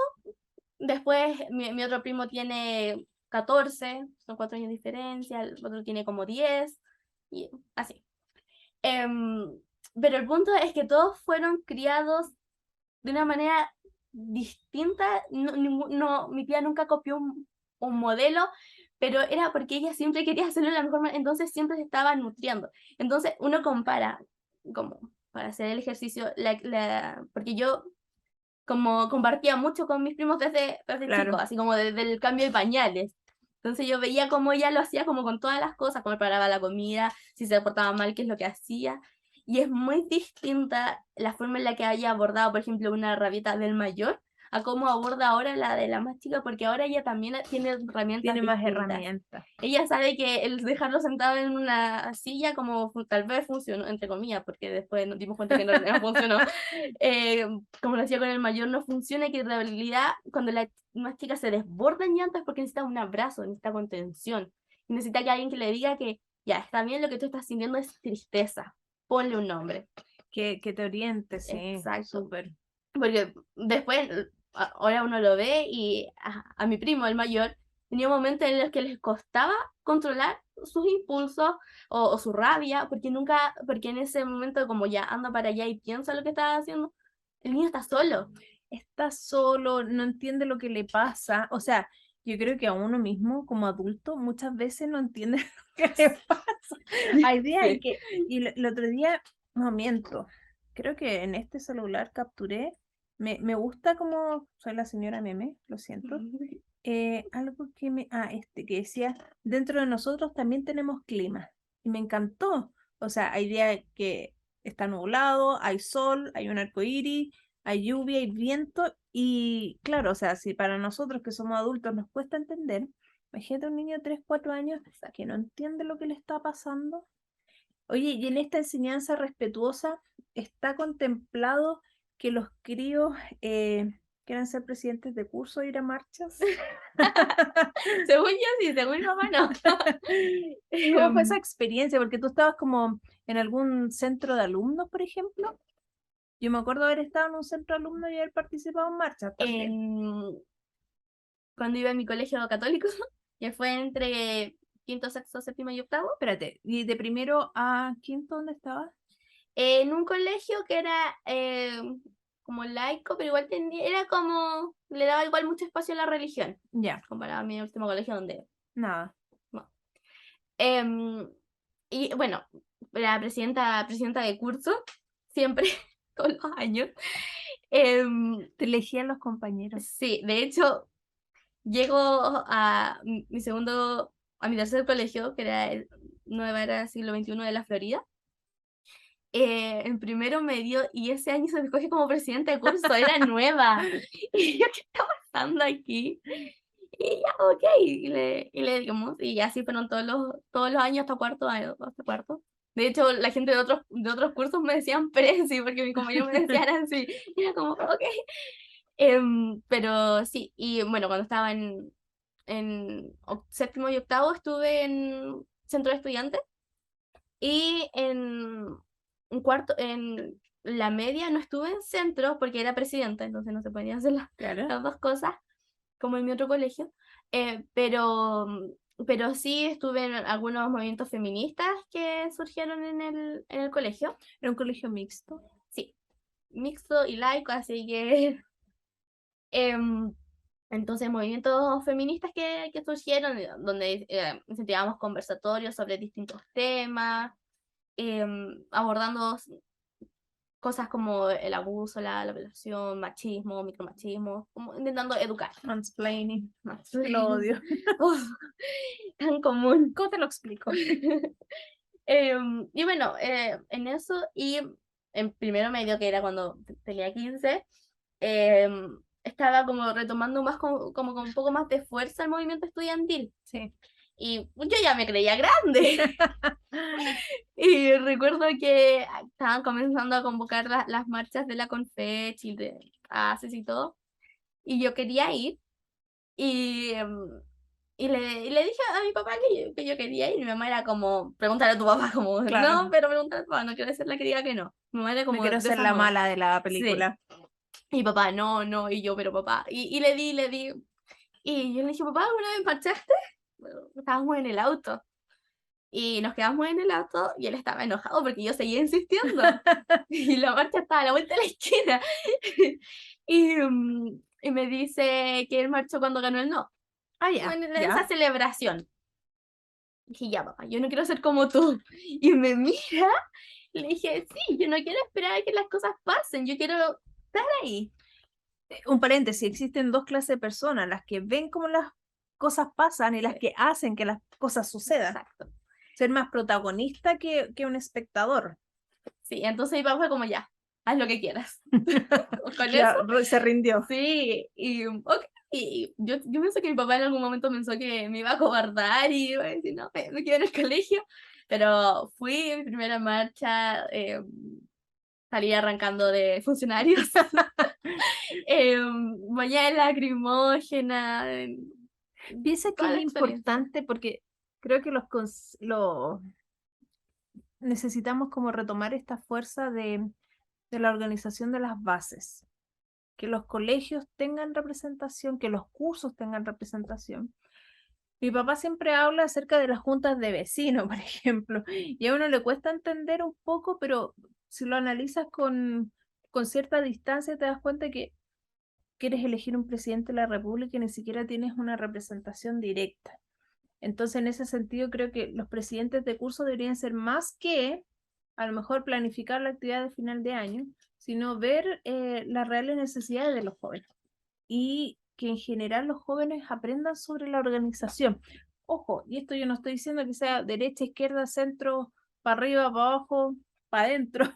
después mi otro primo tiene 14, son 4 años de diferencia, el otro tiene como 10, y así. Em, pero el punto es que todos fueron criados de una manera distinta. Mi tía nunca copió un modelo, pero era porque ella siempre quería hacerlo de la mejor manera, entonces siempre se estaba nutriendo. Entonces uno compara, como para hacer el ejercicio, porque yo como compartía mucho con mis primos desde claro. chico, así como desde el cambio de pañales. Entonces yo veía cómo ella lo hacía como con todas las cosas, cómo preparaba la comida, si se portaba mal, qué es lo que hacía. Y es muy distinta la forma en la que haya abordado, por ejemplo, una rabieta del mayor a cómo aborda ahora la de la más chica, porque ahora ella también tiene herramientas Tiene más distintas. herramientas. Ella sabe que el dejarlo sentado en una silla como tal vez funcionó, entre comillas, porque después nos dimos cuenta que no, no funcionó. Como lo hacía con el mayor, no funciona y que en realidad cuando la más chica se desborda en llanto es porque necesita un abrazo, necesita contención. Y necesita que alguien que le diga que ya, está bien, lo que tú estás sintiendo es tristeza. Ponle un nombre. Que te oriente, sí, Exacto. súper. Porque después, ahora uno lo ve y a mi primo, el mayor, tenía momentos en los que les costaba controlar sus impulsos o su rabia, porque en ese momento como ya anda para allá y piensa lo que está haciendo, el niño está solo. Está solo, no entiende lo que le pasa. O sea, yo creo que a uno mismo, como adulto, muchas veces no entiende lo que le pasa. Hay días en Sí. que, y el otro día, no miento, creo que en este celular capturé, me gusta como, soy la señora meme, lo siento, algo que decía, dentro de nosotros también tenemos clima, y me encantó. O sea, hay días que está nublado, hay sol, hay un arco iris, hay lluvia y viento, y claro, o sea, si para nosotros que somos adultos nos cuesta entender, imagínate un niño de 3 4 años que no entiende lo que le está pasando. Oye, y en esta enseñanza respetuosa está contemplado que los críos quieran ser presidentes de curso, ir a marchas. Según yo sí, según mi mamá no. ¿Cómo fue esa experiencia? Porque tú estabas como en algún centro de alumnos, por ejemplo. Yo me acuerdo haber estado en un centro de alumnos y haber participado en marchas también. Cuando iba a mi colegio católico, que fue entre quinto, sexto, séptimo y octavo, Espérate, ¿y de primero a quinto dónde estabas? en un colegio que era como laico, pero igual era como, le daba igual mucho espacio a la religión, Ya, comparado a mi último colegio donde, nada. no. Em, y bueno, la presidenta de curso, siempre, todos los años. Te elegían los compañeros. Sí, de hecho, llego a mi tercer colegio, que era el Nueva Era Siglo XXI de la Florida. En primero medio, y ese año se me escoge como presidenta de curso, era nueva. Y yo, ¿qué está pasando aquí? Y ya, ok, y le digamos, y así fueron todos los años hasta cuarto. De hecho, la gente de otros cursos me decían Presi, porque mi compañero me decían así. Y era como, ok. Pero sí, y bueno, cuando estaba en séptimo y octavo estuve en centro de estudiantes y en cuarto, en la media no estuve en centro porque era presidenta, entonces no se podían hacer Claro. las dos cosas como en mi otro colegio. Pero sí estuve en algunos movimientos feministas que surgieron en el colegio. Era un colegio mixto. Sí, mixto y laico, así que em, entonces, movimientos feministas que surgieron, donde incentivábamos conversatorios sobre distintos temas, abordando cosas como el abuso, la violación, machismo, micromachismo, como intentando educar. Mansplaining. Más. Lo odio. Uf, tan común. ¿Cómo te lo explico? Y bueno, en eso y en primero medio, que era cuando tenía 15, estaba como retomando más como con un poco más de fuerza el movimiento estudiantil. Sí. Y yo ya me creía grande. Y recuerdo que estaban comenzando a convocar las marchas de la Confech y de ACES y todo. Y yo quería ir. Y, y le dije a mi papá que yo quería ir. Y mi mamá era como, pregúntale a tu papá, como, Claro. no, pero pregúntale a tu papá, no quiero ser la que diga que no. Mi mamá era No como quiero de ser esa la moda. mala de la Sí. película. Y papá, no, no, y yo, pero papá. Y le di. Y yo le dije, papá, ¿alguna vez marchaste? Bueno, estábamos en el auto. Y nos quedamos en el auto y él estaba enojado porque yo seguía insistiendo. Y la marcha estaba a la vuelta de la esquina. Y me dice que él marchó cuando ganó el no. Ah, ya, Bueno, en esa ya. celebración. Dije, ya, papá, yo no quiero ser como tú. Y me mira, y le dije, sí, yo no quiero esperar a que las cosas pasen, yo quiero estar ahí. Un paréntesis, existen dos clases de personas, las que ven cómo las cosas pasan y las que hacen que las cosas sucedan. Exacto. Ser más protagonista que un espectador. Sí, entonces mi papá fue como, ya, haz lo que quieras. Con eso, Ya, se rindió. sí, y, ok, y yo pienso que mi papá en algún momento pensó que me iba a cobardar y iba a decir, no, me quedo en el colegio, pero fui en mi primera marcha, salí arrancando de funcionarios, bañada en lacrimógena, Piensa que toda es la experiencia. importante porque creo que necesitamos como retomar esta fuerza de la organización de las bases, que los colegios tengan representación, que los cursos tengan representación, Mi papá siempre habla acerca de las juntas de vecinos, por ejemplo, y a uno le cuesta entender un poco, pero si lo analizas con cierta distancia te das cuenta que quieres elegir un presidente de la República y ni siquiera tienes una representación directa. Entonces, en ese sentido, creo que los presidentes de curso deberían ser más que a lo mejor planificar la actividad de final de año, sino ver las reales necesidades de los jóvenes y que en general los jóvenes aprendan sobre la organización. Ojo, y esto yo no estoy diciendo que sea derecha, izquierda, centro, para arriba, para abajo, para adentro,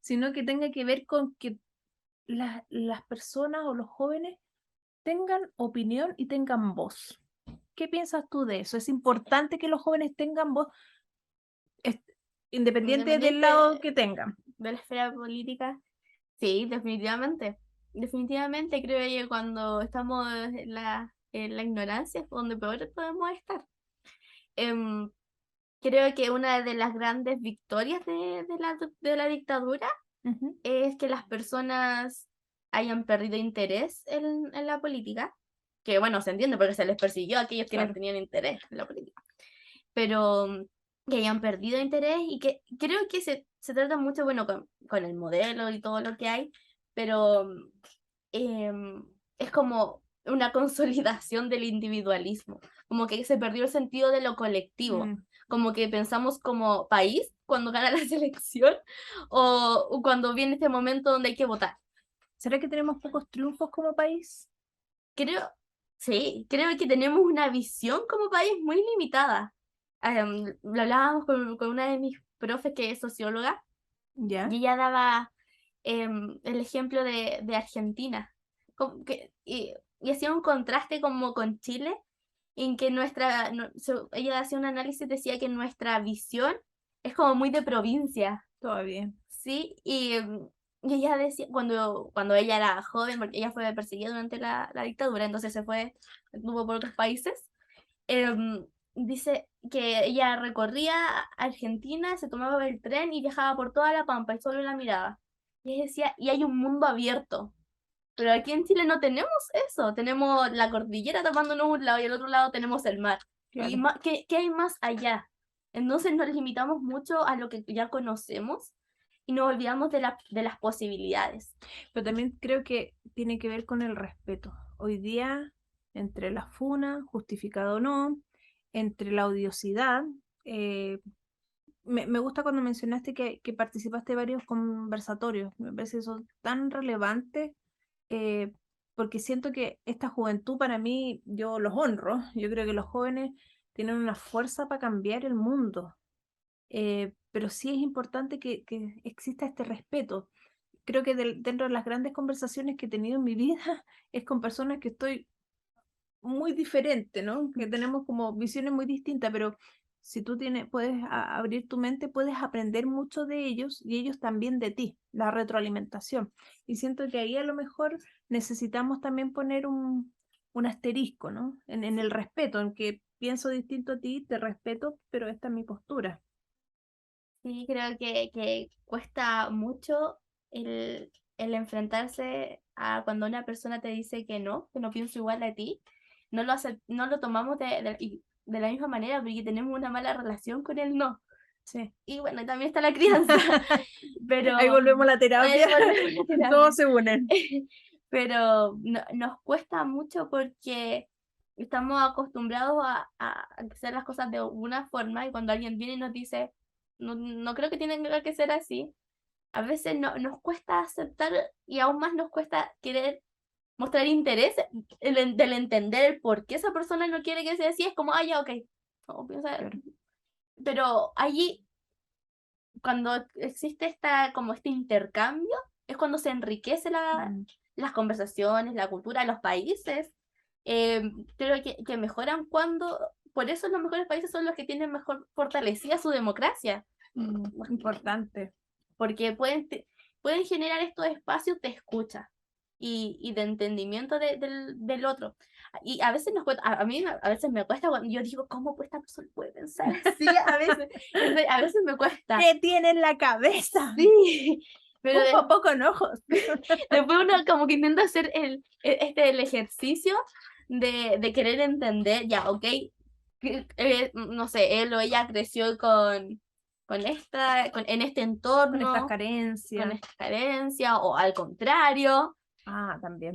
sino que tenga que ver con que las personas o los jóvenes tengan opinión y tengan voz. ¿Qué piensas tú de eso? ¿Es importante que los jóvenes tengan voz, independiente del Independiente lado que tengan? de la esfera política, sí, definitivamente. Definitivamente creo que cuando estamos en la ignorancia es donde peor podemos estar. Em, Creo que una de las grandes victorias de la dictadura Ujú. es que las personas hayan perdido interés en la política, que bueno, se entiende porque se les persiguió a aquellos que no Claro. tenían interés en la política, pero que hayan perdido interés y que creo que se trata mucho, bueno, con el modelo y todo lo que hay, pero em, es como una consolidación del individualismo, como que se perdió el sentido de lo colectivo, Mm. como que pensamos como país cuando gana la selección o cuando viene este momento donde hay que votar. ¿Será que tenemos pocos triunfos como país? Creo, sí, creo que tenemos una visión como país muy limitada. Lo hablábamos con una de mis profes que es socióloga Ya. y ella daba el ejemplo de Argentina. Y hacía un contraste como con Chile, en que ella hacía un análisis, decía que nuestra visión es como muy de provincia, Todavía. ¿sí? Y ella decía, cuando ella era joven, porque ella fue perseguida durante la dictadura, entonces estuvo por otros países, dice que ella recorría Argentina, se tomaba el tren y viajaba por toda la Pampa y solo la miraba. Y ella decía, y hay un mundo abierto. Pero aquí en Chile no tenemos eso, tenemos la cordillera tapándonos un lado y al otro lado tenemos el mar. ¿Y Claro. qué hay más allá? Entonces nos limitamos mucho a lo que ya conocemos y nos olvidamos de las posibilidades. Pero también creo que tiene que ver con el respeto. Hoy día, entre la funa, justificado o no, entre la odiosidad, eh, me gusta cuando mencionaste que participaste de varios conversatorios. Me parece que son tan relevantes eh, porque siento que esta juventud para mí, yo los honro. Yo creo que los jóvenes tienen una fuerza para cambiar el mundo. Pero sí es importante que exista este respeto. Creo que dentro de las grandes conversaciones que he tenido en mi vida es con personas que estoy muy diferente, ¿no? Que tenemos como visiones muy distintas, pero si tú puedes abrir tu mente, puedes aprender mucho de ellos y ellos también de ti, la retroalimentación. Y siento que ahí a lo mejor necesitamos también poner un asterisco, ¿no? En el respeto, en que pienso distinto a ti, te respeto, pero esta es mi postura. Sí, creo que cuesta mucho el enfrentarse a cuando una persona te dice que no pienso igual a ti, no lo tomamos de la misma manera porque tenemos una mala relación con el no. Sí. Y bueno, también está la crianza, pero Ahí volvemos a la ahí terapia, volvemos a la terapia. todos se unen. Pero nos cuesta mucho porque estamos acostumbrados a hacer las cosas de una forma y cuando alguien viene y nos dice, no creo que tienen que ser así, a veces nos cuesta aceptar y aún más nos cuesta querer mostrar interés del entender el por qué esa persona no quiere que sea así, es como, ah, ya, ok. No, Claro. pero allí, cuando existe como este intercambio, es cuando se enriquece Mm. las conversaciones, la cultura, los países. Eh, Creo que mejoran por eso los mejores países son los que tienen mejor fortalecida su democracia, Importante. porque pueden generar estos espacios de escucha y de entendimiento del otro. Y a veces nos cuesta, a mí a veces me cuesta cuando yo digo, ¿cómo esta persona puede pensar así? A veces me cuesta. ¿Qué tiene en la cabeza? Sí, pero Un poco con ojos. después uno como que intenta hacer el ejercicio de querer entender, ya, ok, no sé, él o ella creció en este Con estas entorno, con carencias. esta carencia, o al contrario. Ah, también.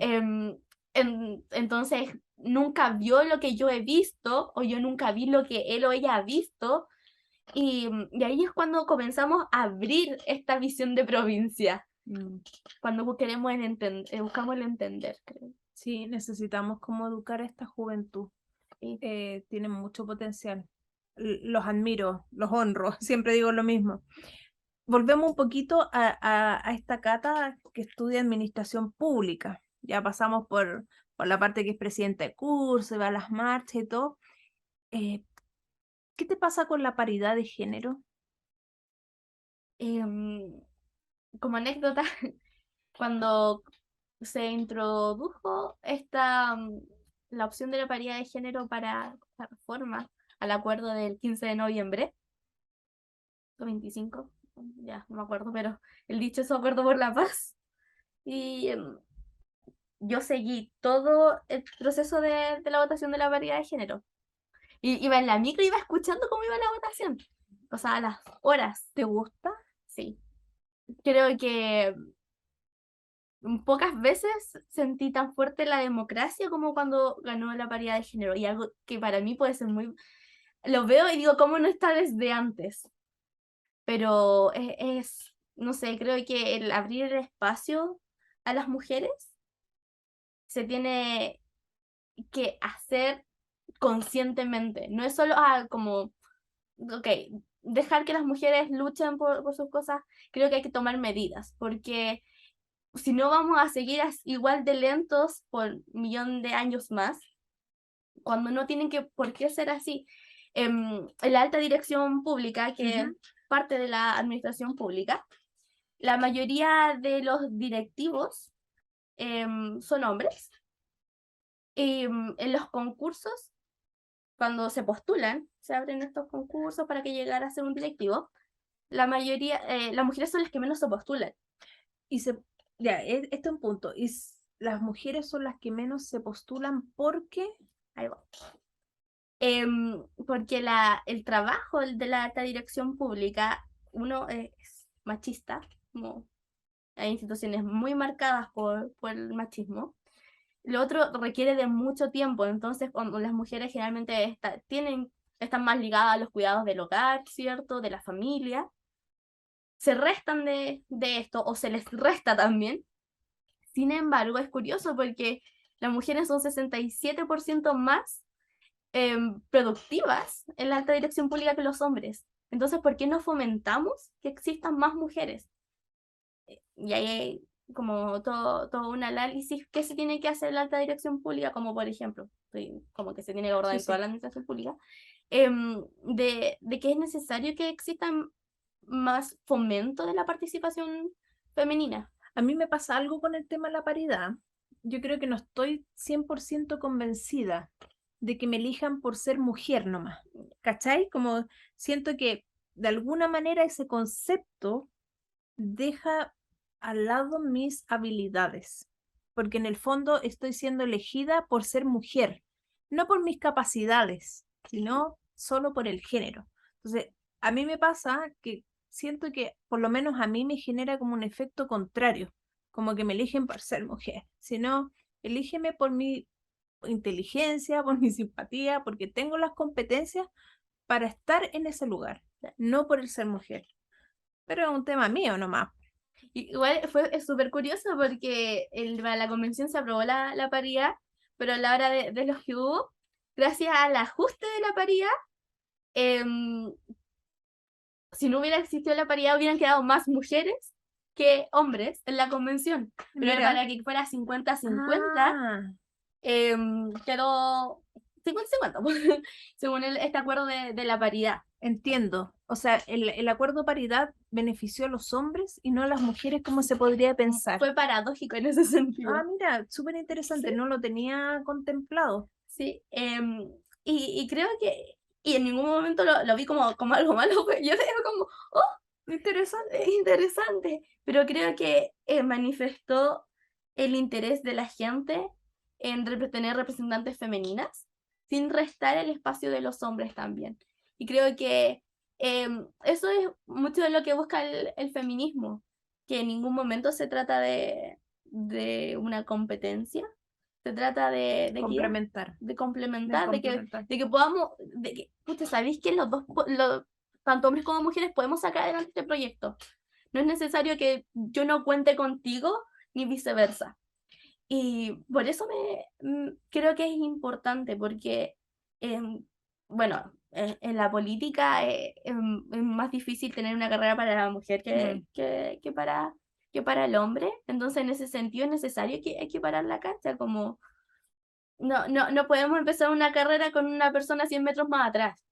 Entonces, nunca vio lo que yo he visto, o yo nunca vi lo que él o ella ha visto, y ahí es cuando comenzamos a abrir esta visión de provincia, Mm. cuando queremos buscamos el entender, creo. Sí, necesitamos como educar a esta juventud. Sí. Tienen mucho potencial. Los admiro, los honro, siempre digo lo mismo. Volvemos un poquito a esta Cata que estudia administración pública. Ya pasamos por la parte que es presidenta de curso, va a las marchas y todo. Eh, ¿Qué te pasa con la paridad de género? Em, Como anécdota, cuando se introdujo la opción de la paridad de género para la reforma al acuerdo del 15 de noviembre, o 25, ya no me acuerdo, pero el dichoso acuerdo por la paz. Y yo seguí todo el proceso de la votación de la paridad de género. Y iba en la micro y iba escuchando cómo iba la votación. O sea, a las horas. ¿Te gusta? Sí. Creo que pocas veces sentí tan fuerte la democracia como cuando ganó la paridad de género. Y algo que para mí puede ser muy... Lo veo y digo, ¿cómo no está desde antes? Pero no sé, creo que el abrir el espacio a las mujeres se tiene que hacer conscientemente. No es solo como, ok, dejar que las mujeres luchen por sus cosas. Creo que hay que tomar medidas, porque si no vamos a seguir igual de lentos por un millón de años más, cuando no tienen que por qué ser así. En la alta dirección pública, que es parte de la administración pública, la mayoría de los directivos son hombres. En los concursos, cuando se postulan, se abren estos concursos para que llegara a ser un directivo, la mayoría, las mujeres son las que menos se postulan. Y ya, este es un punto. Las mujeres son las que menos se postulan porque Ahí va. Porque el trabajo de la alta dirección pública, uno es machista, como hay instituciones muy marcadas por el machismo. Lo otro requiere de mucho tiempo, entonces cuando las mujeres generalmente están más ligadas a los cuidados del hogar, ¿cierto? De la familia, se restan de esto o se les resta también. Sin embargo, es curioso porque las mujeres son 67% más productivas en la alta dirección pública que los hombres. Entonces, ¿por qué no fomentamos que existan más mujeres? Y ahí hay como todo un análisis que se tiene que hacer en la alta dirección pública, como por ejemplo, como que se tiene que abordar sí, en toda sí. la administración pública, de que es necesario que existan más fomento de la participación femenina. A mí me pasa algo con el tema de la paridad. Yo creo que no estoy 100% convencida de que me elijan por ser mujer nomás. ¿Cachai? Como siento que de alguna manera ese concepto deja al lado mis habilidades, porque en el fondo estoy siendo elegida por ser mujer, no por mis capacidades, sino solo por el género. Entonces, a mí me pasa que siento que por lo menos a mí me genera como un efecto contrario, como que me eligen por ser mujer, sino elígeme por mi inteligencia, por mi simpatía, porque tengo las competencias para estar en ese lugar, no por el ser mujer. Pero es un tema mío nomás. Igual es súper curioso porque para la convención se aprobó la paridad, pero a la hora de los que hubo, gracias al ajuste de la paridad, em, si no hubiera existido la paridad, hubieran quedado más mujeres que hombres en la convención. Pero Mira. para que fuera 50-50, Ah, quedó 50-50, según este acuerdo de la paridad. entiendo. O sea, el acuerdo paridad benefició a los hombres y no a las mujeres, como se podría pensar. Fue paradójico en ese Ah, sentido. mira, súper interesante, Sí, no lo tenía contemplado. sí. Y creo que y en ningún momento lo vi como algo malo. Yo era como, oh, Interesante. interesante. Pero creo que manifestó el interés de la gente en tener representantes femeninas. sin restar el espacio de los hombres también. Y creo que eso es mucho de lo que busca el feminismo, que en ningún momento se trata de una competencia, se trata de ¿qué? Complementar. De De complementar, complementar. de que podamos, pucha, ¿sabéis que tanto hombres como mujeres podemos sacar adelante este proyecto? No es necesario que yo no cuente contigo, ni viceversa. Y por eso creo que es importante, porque, bueno, en la política es más difícil tener una carrera para la mujer que para el hombre. Entonces, en ese sentido, es necesario que equiparar la cancha, como no podemos empezar una carrera con una persona 100 metros más atrás.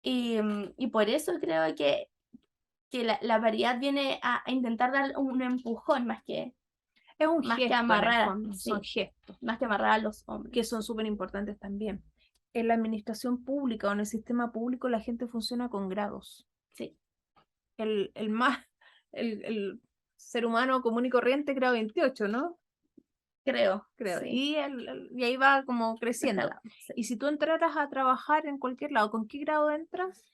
Y por eso creo que la paridad viene a intentar dar un empujón Es un más que gesto en el amarrar, fondo, son sí, gestos más que amarrar a los hombres. que son súper importantes también. En la administración pública o en el sistema público la gente funciona con grados. Sí, El más, el ser humano común y corriente, grado 28, ¿no? creo. Creo. Sí. Y ahí va como creciendo. Escalado, sí. Y si tú entraras a trabajar en cualquier lado, ¿con qué grado entras?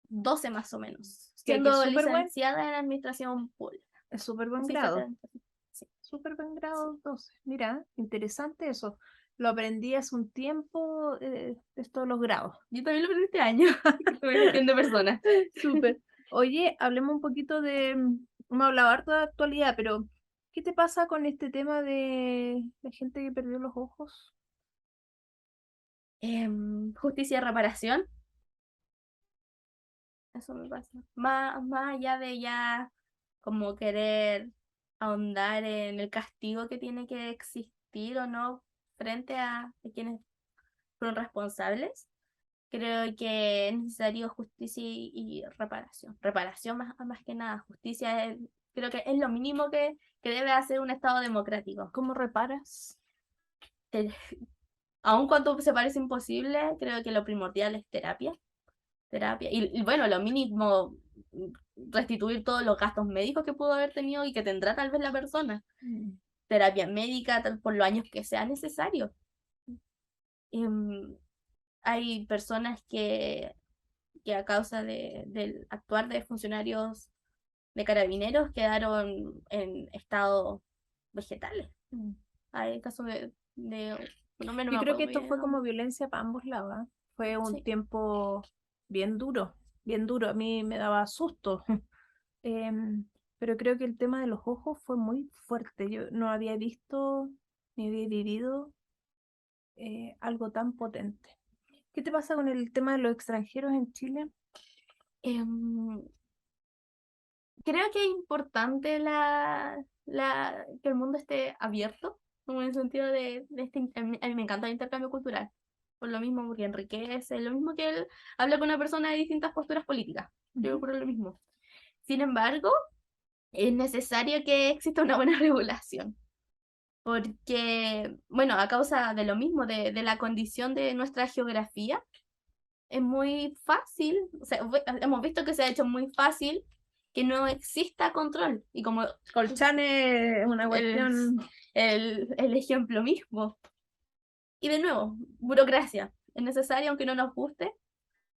12 más o menos. Que es Siendo súper buen, licenciada en administración pública. es súper buen Así grado. sí. Súper buen Sí. grado 12. Mira, interesante eso. Lo aprendí hace un tiempo, esto de los grados. Yo también lo aprendí este año. Con gestión de personas. Súper. Oye, hablemos un poquito de, hemos hablado harto de actualidad, pero ¿qué te pasa con este tema de la gente que perdió los ojos? Justicia y reparación. Eso me pasa. Más allá de ya como querer ahondar en el castigo que tiene que existir o no frente a quienes fueron responsables, creo que es necesario justicia y reparación. Reparación más que nada. Justicia creo que es lo mínimo que debe hacer un Estado democrático. ¿Cómo reparas? Eh, Aun cuando se parece imposible, creo que lo primordial es terapia. Y bueno, lo mínimo, restituir todos los gastos médicos que pudo haber tenido y que tendrá tal vez la persona. Terapia médica por los años que sea necesario. Hay personas que a causa del actuar de funcionarios de carabineros quedaron en estado vegetales. Hay casos no me Yo creo que acuerdo esto bien. fue como violencia para ambos lados, ¿ah? Fue un Sí. tiempo bien duro, bien duro. A mí me daba susto. Em, pero creo que el tema de los ojos fue muy fuerte. Yo no había visto ni había vivido algo tan potente. ¿Qué te pasa con el tema de los extranjeros en Chile? Em, Creo que es importante que el mundo esté abierto, como en el sentido a mí me encanta el intercambio cultural, por lo mismo, porque enriquece, lo mismo que él habla con una persona de distintas posturas políticas, yo Ujú. creo lo mismo. Sin embargo, es necesario que exista una buena regulación, porque, bueno, a causa de lo mismo, de la condición de nuestra geografía, es muy fácil, o sea, hemos visto que se ha hecho muy fácil que no exista control. Y como Colchane es una el, cuestión. el ejemplo mismo. Y de nuevo, burocracia. Es necesario, aunque no nos guste,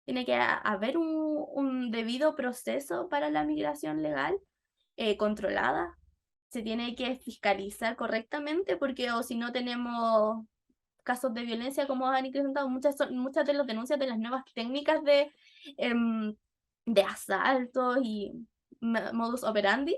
tiene que haber un debido proceso para la migración legal controlada. Se tiene que fiscalizar correctamente porque o si no tenemos casos de violencia como han incrementado muchas de las denuncias de las nuevas técnicas em, de asaltos y modus operandi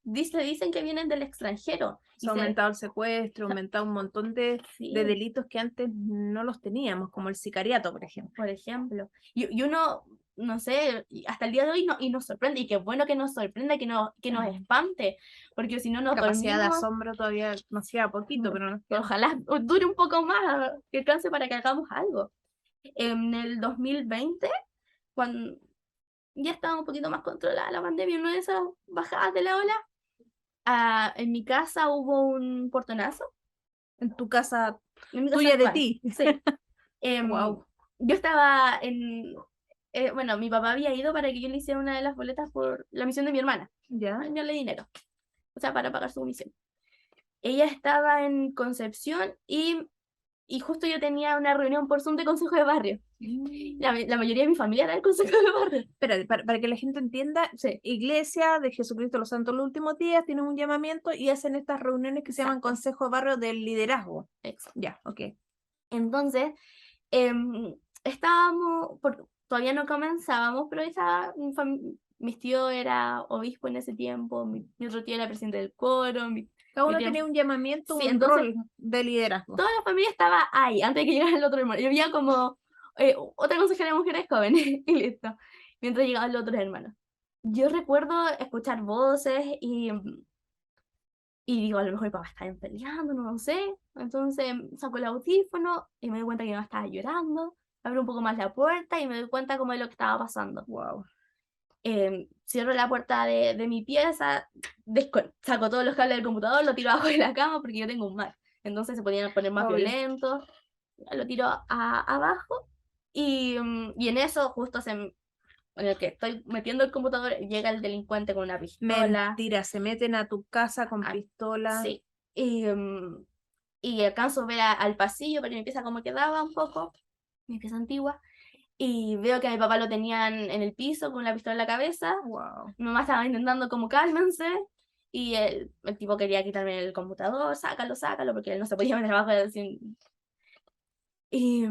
dicen que vienen del extranjero Se ha aumentado el secuestro, ha aumentado un montón de sí, delitos que antes no los teníamos, como el sicariato, por ejemplo. por ejemplo, y uno no sé, hasta el día de hoy y nos sorprende, y qué bueno que nos sorprenda, que nos espante, porque si no nos Capacidad de dormimos, asombro todavía nos queda poquito, pero nos queda. ojalá dure un poco más, que alcance para que hagamos algo. En el 2020, cuando ya estaba un poquito más controlada la pandemia, una de esas bajadas de la ola, en mi casa hubo un portonazo, En tu casa en mi casa tuya de actual, ti. sí. Wow. Yo estaba bueno, mi papá había ido para que yo le hiciera una de las boletas por la misión de mi hermana, Ya. enviarle dinero, o sea, para pagar su misión. Ella estaba en Concepción y y justo yo tenía una reunión por Zoom de consejo de barrio. La mayoría de mi familia era del consejo de barrio. Espera, para que la gente entienda, Sí, Iglesia de Jesucristo de los Santos los Últimos Días tienen un llamamiento y hacen estas reuniones que se llaman exacto, Consejo de Barrio del Liderazgo. exacto. Ya, ok. Entonces, estábamos, todavía no comenzábamos, pero estaba, mis tío era obispo en ese tiempo, mi otro tío era presidente del coro, Cada mi uno tío... tenía un llamamiento, Sí, un entonces rol de liderazgo. toda la familia estaba ahí, antes de que llegara el otro hermano. Y había como otra consejera de mujeres jóvenes, y listo, mientras llegaban los otros hermanos. Yo recuerdo escuchar voces y digo, a lo mejor mi papá estaba peleando, no sé. Entonces saco el audífono y me doy cuenta que mi mamá estaba llorando. Abro un poco más la puerta y me doy cuenta como de lo que estaba pasando. Wow. Cierro la puerta de mi pieza, saco todos los cables del computador, lo tiro abajo de la cama porque yo tengo un Mac. Entonces se podían poner más Obvio. violentos. Lo tiro abajo y en eso, justo en el que estoy metiendo el computador, llega el delincuente con una pistola. Mentira, se meten a tu casa con Ah, pistola. sí. Y alcanzo a ver al pasillo, porque mi pieza como quedaba un poco, mi pieza antigua, y veo que a mi papá lo tenían en el piso con la pistola en la cabeza. Wow. Mi mamá estaba intentando como cálmense, y el tipo quería quitarme el computador, sácalo, sácalo, porque él no se podía meter abajo sin... Y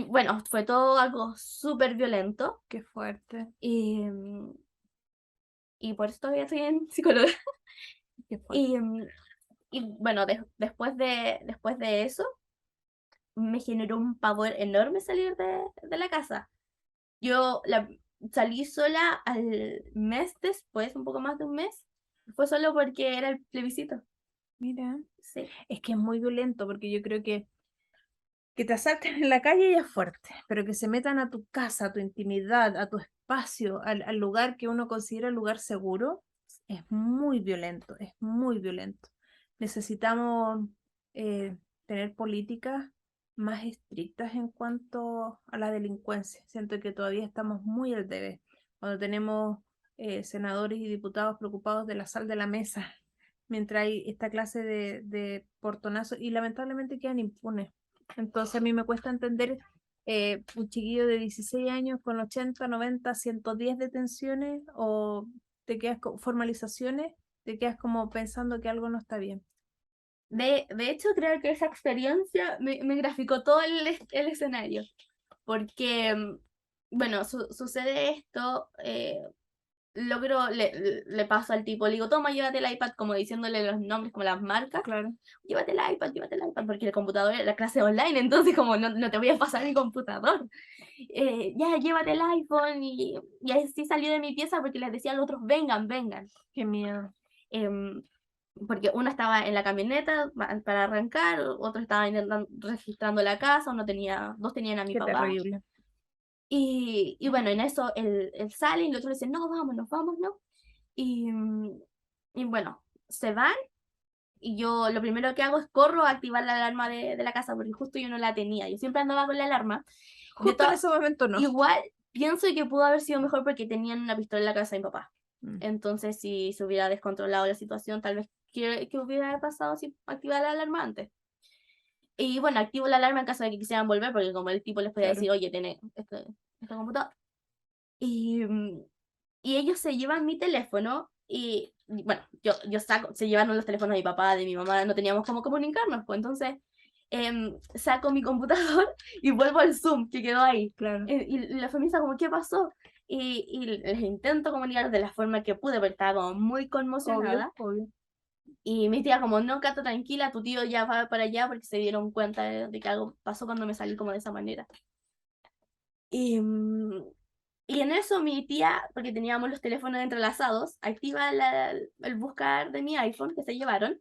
bueno, fue todo algo súper violento, Qué fuerte. y por eso todavía estoy en psicóloga. Qué fuerte. Y, y bueno, después de eso, me generó un pavor enorme salir de la casa. Yo salí sola al mes después, un poco más de un mes. Fue solo porque era el plebiscito. Mira, Sí, es que es muy violento porque yo creo que te asalten en la calle ya es fuerte, pero que se metan a tu casa, a tu intimidad, a tu espacio, al lugar que uno considera lugar seguro, es muy violento, es muy violento. Necesitamos tener políticas más estrictas en cuanto a la delincuencia. Siento que todavía estamos muy al debe. Cuando tenemos senadores y diputados preocupados de la sal de la mesa, mientras hay esta clase de portonazos y lamentablemente quedan impunes. Entonces a mí me cuesta entender un chiquillo de 16 años con 80, 90, 110 detenciones o te quedas con formalizaciones, te quedas como pensando que algo no está bien. de hecho creo que esa experiencia me graficó todo el escenario, porque, bueno, sucede esto, logro, le paso al tipo, le digo, toma, llévate el iPad, como diciéndole los nombres, como las marcas, Claro, llévate el iPad, porque el computador era la clase online, entonces como no te voy a pasar mi computador. Ya, llévate el iPhone, y así salió de mi pieza porque les decía a los otros, vengan, vengan. qué miedo, Em, Porque uno estaba en la camioneta para arrancar, otro estaba registrando la casa, dos tenían a mi qué papá. terrible. Y bueno, en eso él sale y el otro le dice, no, vámonos, vámonos. Y, y bueno, se van y yo lo primero que hago es corro a activar la alarma de la casa porque justo yo no la tenía. Yo siempre andaba con la alarma. De Justo en ese momento no. igual pienso que pudo haber sido mejor porque tenían una pistola en la casa de mi papá. Mm. Entonces, si se hubiera descontrolado la situación, tal vez que hubiera pasado si activara la alarma antes. Y bueno, activo la alarma en caso de que quisieran volver, porque como el tipo les podía Claro. decir, oye, tiene este computador. Y, y ellos se llevan mi teléfono y bueno, yo saco, se llevaron los teléfonos de mi papá, de mi mamá, no teníamos cómo comunicarnos, pues entonces saco mi computador y vuelvo al Zoom que quedó ahí. Claro, Y la familia está como, ¿qué pasó? Y les intento comunicar de la forma que pude, porque estaba como muy obvio, conmocionada. obvio. Y mi tía como, no, Cata, tranquila, tu tío ya va para allá porque se dieron cuenta de que algo pasó cuando me salí como de esa manera. Y, y en eso mi tía, porque teníamos los teléfonos entrelazados, activa el buscar de mi iPhone que se llevaron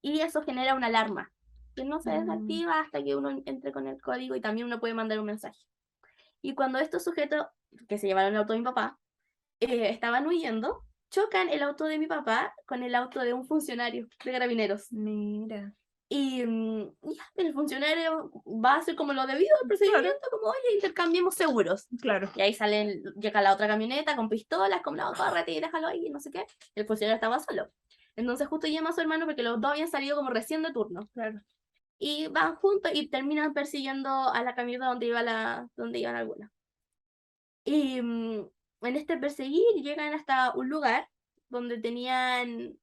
y eso genera una alarma que no se Mm. desactiva hasta que uno entre con el código y también uno puede mandar un mensaje. Y cuando estos sujetos que se llevaron el auto de mi papá estaban huyendo, chocan el auto de mi papá con el auto de un funcionario de carabineros. Mira, Y ya, el funcionario va a hacer como lo debido al procedimiento, como, oye, intercambiemos seguros. claro. Y ahí llega la otra camioneta con pistolas, como, no, córrete y déjalo ahí, no sé qué. El funcionario estaba solo. Entonces justo llama a su hermano porque los dos habían salido como recién de turno. Claro. y van juntos y terminan persiguiendo a la camioneta donde iban algunos. Y en este perseguir llegan hasta un lugar donde tenían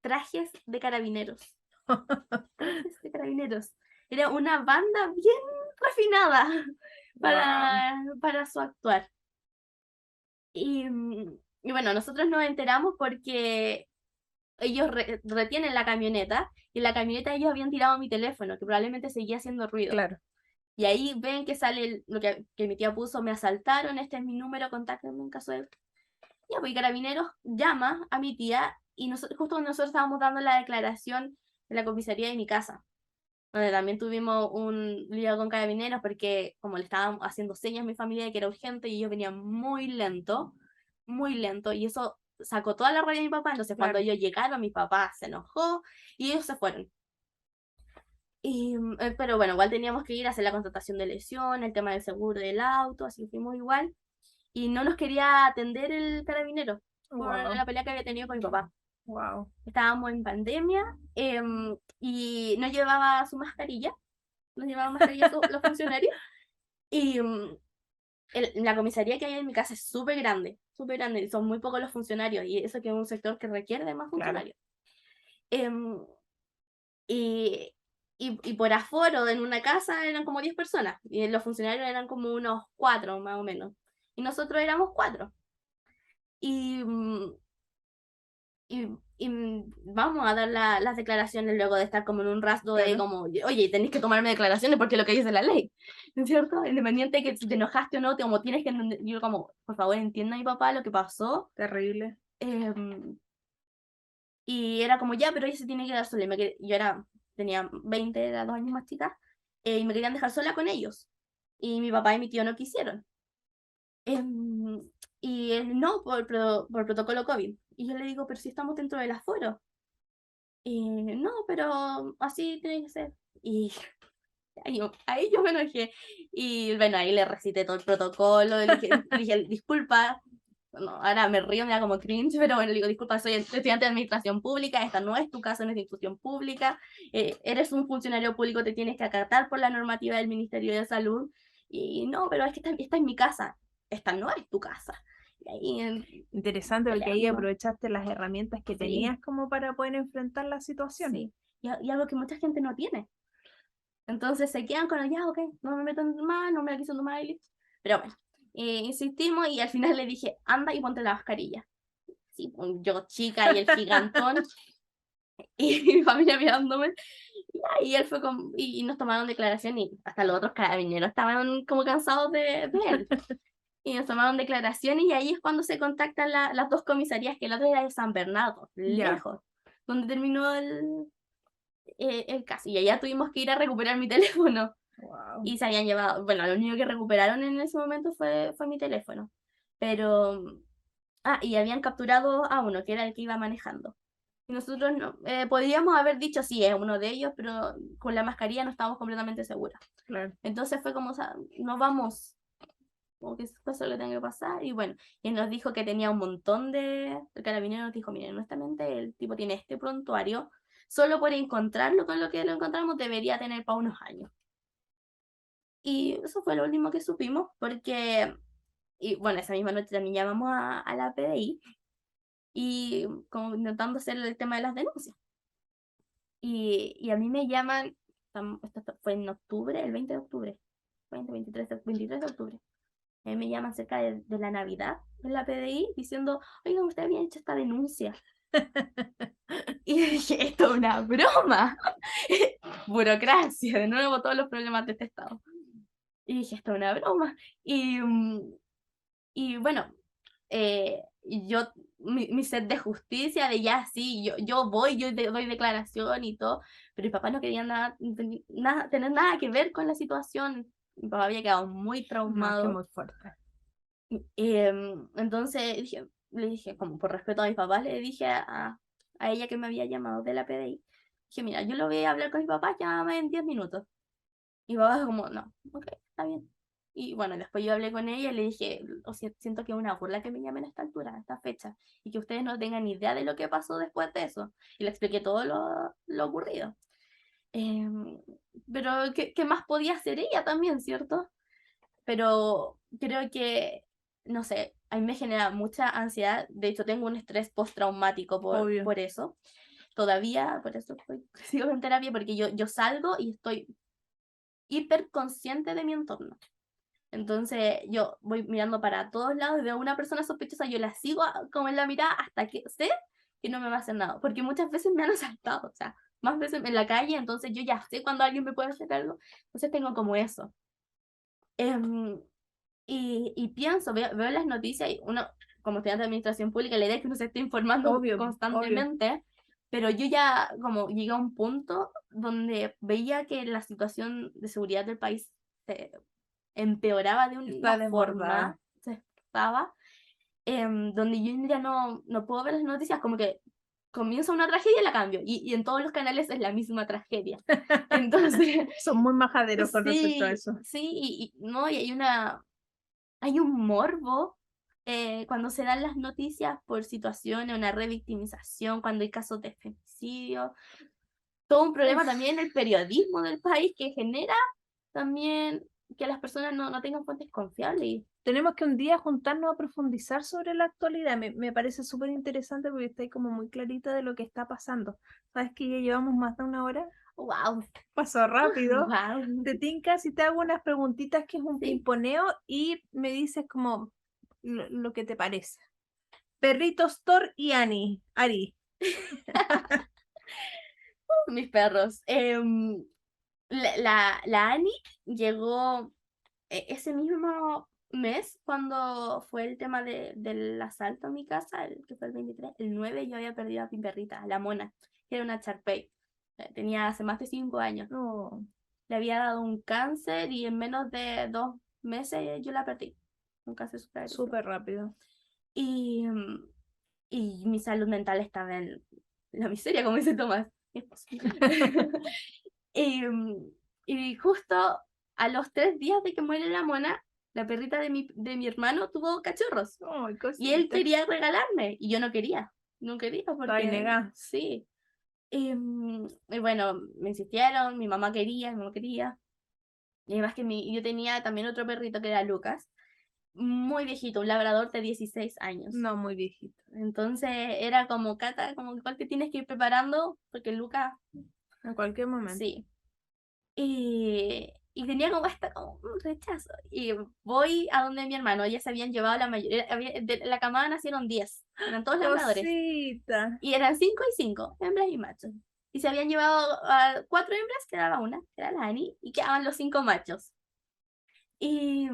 trajes de carabineros. Trajes de carabineros. Era una banda bien refinada Wow, para su actuar. Y bueno, nosotros nos enteramos porque ellos retienen la camioneta y en la camioneta ellos habían tirado mi teléfono, que probablemente seguía haciendo ruido. claro. Y ahí ven que sale lo que mi tía puso, me asaltaron, este es mi número, contáctenme en caso de... Ya, pues y Carabineros llama a mi tía y justo cuando nosotros estábamos dando la declaración en la comisaría de mi casa, donde también tuvimos un lío con Carabineros porque como le estaban haciendo señas a mi familia de que era urgente y ellos venían muy lento, y eso sacó toda la rabia de mi papá. Entonces cuando Claro. ellos llegaron, mi papá se enojó y ellos se fueron. Pero bueno, igual teníamos que ir a hacer la contratación de lesión, el tema del seguro del auto, así que fuimos igual. Y no nos quería atender el carabinero por Wow, la pelea que había tenido con mi papá. wow. Estábamos en pandemia, y no llevaba su mascarilla, no llevaban mascarilla los funcionarios. Y la comisaría que hay en mi casa es súper grande, y son muy pocos los funcionarios, y eso que es un sector que requiere de más Claro. funcionarios. Em, y, y por aforo en una casa eran como 10 personas, y los funcionarios eran como unos 4 más o menos, y nosotros éramos 4. Y, vamos a dar las declaraciones luego de estar como en un rastro de Claro. como, oye, tenéis que tomarme declaraciones porque es lo que dice la ley, ¿cierto? Independiente de que si te enojaste o no, como tienes que yo como, por favor, entienda a mi papá lo que pasó. Terrible. em, y era como, ya, pero ella se tiene que dar sola. Yo tenía 20, era 2 años más chica, y me querían dejar sola con ellos. Y mi papá y mi tío no quisieron. Em, y él, no, por protocolo COVID. Y yo le digo, pero si estamos dentro del aforo. No, pero así tiene que ser. Y ahí yo me enojé. Y bueno, ahí le recité todo el protocolo. Le dije, disculpa. No, ahora me río, me da como cringe, pero bueno, le digo, disculpa, soy estudiante de administración pública, esta no es tu casa, no es institución pública, eres un funcionario público, te tienes que acatar por la normativa del Ministerio de Salud. Y no, pero es que esta es mi casa, esta no es tu casa. Y ahí Interesante porque ahí peleando. aprovechaste las herramientas que Sí, tenías como para poder enfrentar la situación. sí. Y algo que mucha gente no tiene. Entonces se quedan con el, ya, ok, no me meto más, no me la quiso tomar y listo. Pero bueno, insistimos y al final le dije, anda y ponte la mascarilla. Sí, pues, yo chica y el gigantón y mi familia mirándome. Y él fue y nos tomaron declaración y hasta los otros carabineros estaban como cansados de él. Y nos tomaron declaración y ahí es cuando se contactan las dos comisarías, que la otra era de San Bernardo, Ya. lejos, donde terminó el caso. Y allá tuvimos que ir a recuperar mi teléfono. Wow. Y se habían llevado, bueno, lo único que recuperaron en ese momento fue mi teléfono. Pero, y habían capturado a uno, que era el que iba manejando. Y nosotros no, podríamos haber dicho, sí, es uno de ellos, pero con la mascarilla no estábamos completamente seguras. Claro. Entonces fue como, o sea, no vamos, como que eso es lo que tenga que pasar. Y bueno, y él nos dijo que tenía un montón el carabinero nos dijo, miren, honestamente, el tipo tiene este prontuario, solo por encontrarlo con lo que lo encontramos debería tener para unos años. Y eso fue lo último que supimos, porque, y bueno, esa misma noche también llamamos a la PDI y como intentando hacer el tema de las denuncias. Y a mí me llaman, esto fue en octubre, el 20 de octubre, 23 de octubre. Me llaman cerca de la Navidad en la PDI diciendo, oigan, usted había hecho esta denuncia. Y dije, esto es una broma. Burocracia, de nuevo todos los problemas de este estado. Y dije, esto es una broma. Y bueno, mi sed de justicia, de ya sí, yo voy, doy declaración y todo, pero mi papá no quería tener nada que ver con la situación. Mi papá había quedado muy No, que traumado. muy fuerte. Entonces le dije, como por respeto a mis papás, le dije a ella que me había llamado de la PDI, dije, mira, yo lo voy a hablar con mi papá, llámame en 10 minutos. Y mi papá como, no, ok, está bien. Y bueno, después yo hablé con ella y le dije, siento que es una burla que me llamen a esta altura, a esta fecha, y que ustedes no tengan ni idea de lo que pasó después de eso. Y le expliqué todo lo ocurrido. Em, pero, ¿qué más podía hacer ella también, cierto? Pero creo que, no sé, a mí me genera mucha ansiedad. De hecho, tengo un estrés postraumático Obvio. por eso. Todavía, por eso sigo en terapia, porque yo salgo y estoy hiper consciente de mi entorno. Entonces yo voy mirando para todos lados, veo una persona sospechosa, yo la sigo como en la mirada hasta que sé que no me va a hacer nada, porque muchas veces me han asaltado, o sea, más veces en la calle, entonces yo ya sé cuando alguien me puede hacer algo, entonces tengo como eso. Em, y pienso, veo las noticias y uno, como estudiante de administración pública, la idea es que uno se esté informando Obvio, obvio. constantemente, pero yo ya como llegué a un punto donde veía que la situación de seguridad del país se empeoraba de Está una desbordada. forma, se estaba, donde yo ya no puedo ver las noticias, como que comienza una tragedia y la cambio, y en todos los canales es la misma tragedia. Entonces, Son muy majaderos con respecto a sí, eso. sí, no, y hay un morbo cuando se dan las noticias por situaciones, una revictimización, cuando hay casos de femicidio, todo un problema Uf. también el periodismo del país que genera también que las personas no tengan fuentes confiables. Tenemos que un día juntarnos a profundizar sobre la actualidad. Me parece súper interesante porque está ahí como muy clarita de lo que está pasando. ¿Sabes que ya llevamos más de una hora? Wow, Pasó rápido. wow. Te tinca si te hago unas preguntitas que es un Sí, pimponeo y me dices como lo que te parece. Perritos Thor y Ari. mis perros. La Ani llegó ese mismo mes cuando fue el tema del asalto a mi casa, que fue el 23, el 9 yo había perdido a mi perrita, a la Mona, que era una Charpey. Tenía hace más de 5 años. Oh, Le había dado un cáncer y en menos de 2 meses yo la perdí. Un cáncer súper agresivo. súper rápido. Y, y mi salud mental estaba en la miseria, como dice Tomás, mi esposo. y, y justo a los 3 días de que muere la Mona, la perrita de mi hermano tuvo cachorros. Ay, Y él cosita. quería regalarme y yo no quería. No quería Ay, porque nega. sí. Y bueno, me insistieron, mi mamá quería, mi mamá quería. Y además que yo tenía también otro perrito que era Lucas, muy viejito, un labrador de 16 años. No, muy viejito. Entonces era como, Cata, como igual te tienes que ir preparando, porque Lucas, En cualquier momento. sí. Y tenía como hasta como un rechazo. Y voy a donde mi hermano, ya se habían llevado la mayoría, de la camada nacieron 10, eran todos labradores. Cosita. Y eran 5 y 5, hembras y machos. Y se habían llevado a 4 hembras, quedaba una, que era la Ani, y quedaban los 5 machos. Y,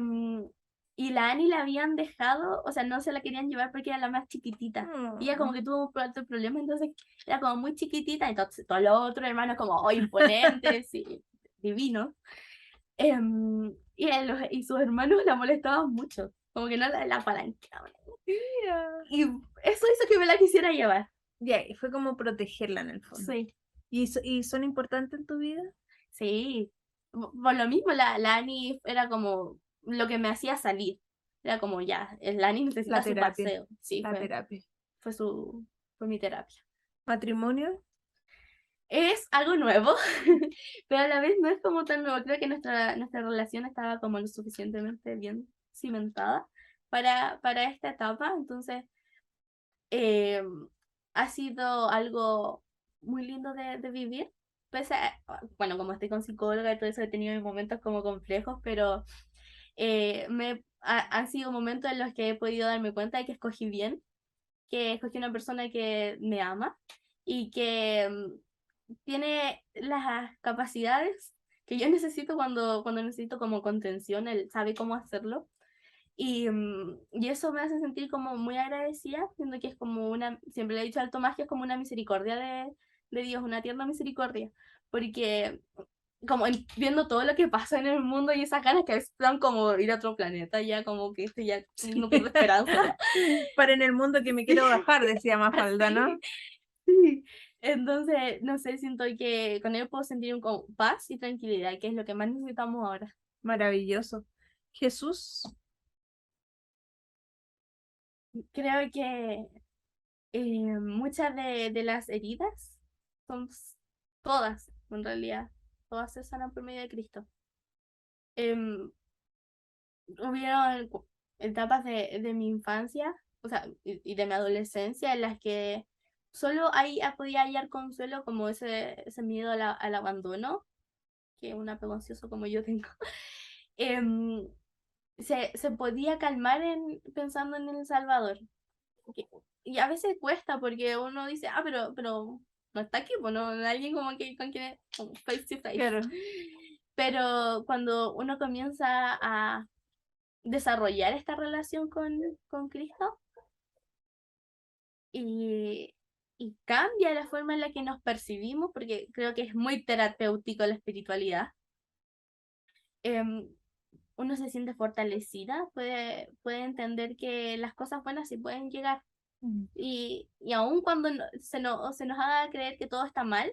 y la Ani la habían dejado, o sea, no se la querían llevar porque era la más chiquitita. Y ella como Mm. que tuvo un alto problema, entonces era como muy chiquitita, entonces todos los otros hermanos como oh, imponentes y divinos. Y sus hermanos la molestaban mucho, como que no la apalancaban. Mira. Y eso hizo que me la quisiera llevar. Ya, y fue como protegerla en el fondo. Sí, Y son importantes en tu vida? sí. Por lo mismo, la Ani era como lo que me hacía salir. Era como ya, la Ani La necesita su terapia. paseo. Sí, La terapia. fue mi terapia. Matrimonio. Es algo nuevo, pero a la vez no es como tan nuevo. Creo que nuestra relación estaba como lo suficientemente bien cimentada para esta etapa. Entonces, eh, ha sido algo muy lindo de vivir. Bueno, como estoy con psicóloga y todo eso, he tenido mis momentos como complejos, pero han sido momentos en los que he podido darme cuenta de que escogí bien, que escogí una persona que me ama y que tiene las capacidades que yo necesito cuando necesito como contención, él sabe cómo hacerlo. Y eso me hace sentir como muy agradecida, siendo que es como siempre le he dicho al Tomás que es como una misericordia de Dios, una tierna misericordia, porque como viendo todo lo que pasa en el mundo y esas ganas que a veces dan como ir a otro planeta, ya como que ya Sí. no pierdo esperanza. Para en el mundo que me quiero bajar, decía Mafalda, ¿no? Así, sí. Entonces, no sé, siento que con él puedo sentir como paz y tranquilidad, que es lo que más necesitamos ahora. Maravilloso. Jesús. Creo que muchas de las heridas son todas. en realidad. Todas se sanan por medio de Cristo. Em, Hubieron etapas de mi infancia, o sea, y de mi adolescencia en las que solo ahí podía hallar consuelo como ese miedo al abandono, que un apego ansioso como yo tengo. Em, se podía calmar pensando en El Salvador. Que- Y a veces cuesta porque uno dice, pero no está aquí, pues no hay alguien como que con quien como face to face. Claro. Pero cuando uno comienza a desarrollar esta relación con Cristo y, y cambia la forma en la que nos percibimos, porque creo que es muy terapéutico la espiritualidad, em, uno se siente fortalecida, puede entender que las cosas buenas sí pueden llegar. Mm. Y aun cuando se nos haga creer que todo está mal,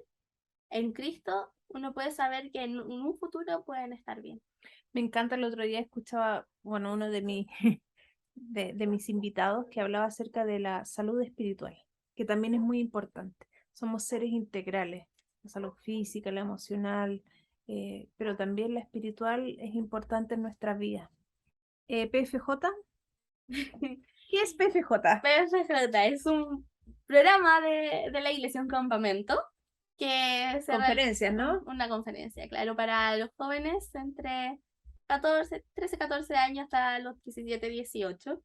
en Cristo uno puede saber que en un futuro pueden estar bien. Me encanta, el otro día escuchaba, bueno, uno de mis invitados que hablaba acerca de la salud espiritual, que también es muy importante. Somos seres integrales, la salud física, la emocional, pero también la espiritual es importante en nuestra vida. PFJ, ¿qué es PFJ? PFJ es un programa de la iglesia, un campamento, que se Conferencias, ¿no? una conferencia, claro, para los jóvenes entre 13, 14 años hasta los 17, 18,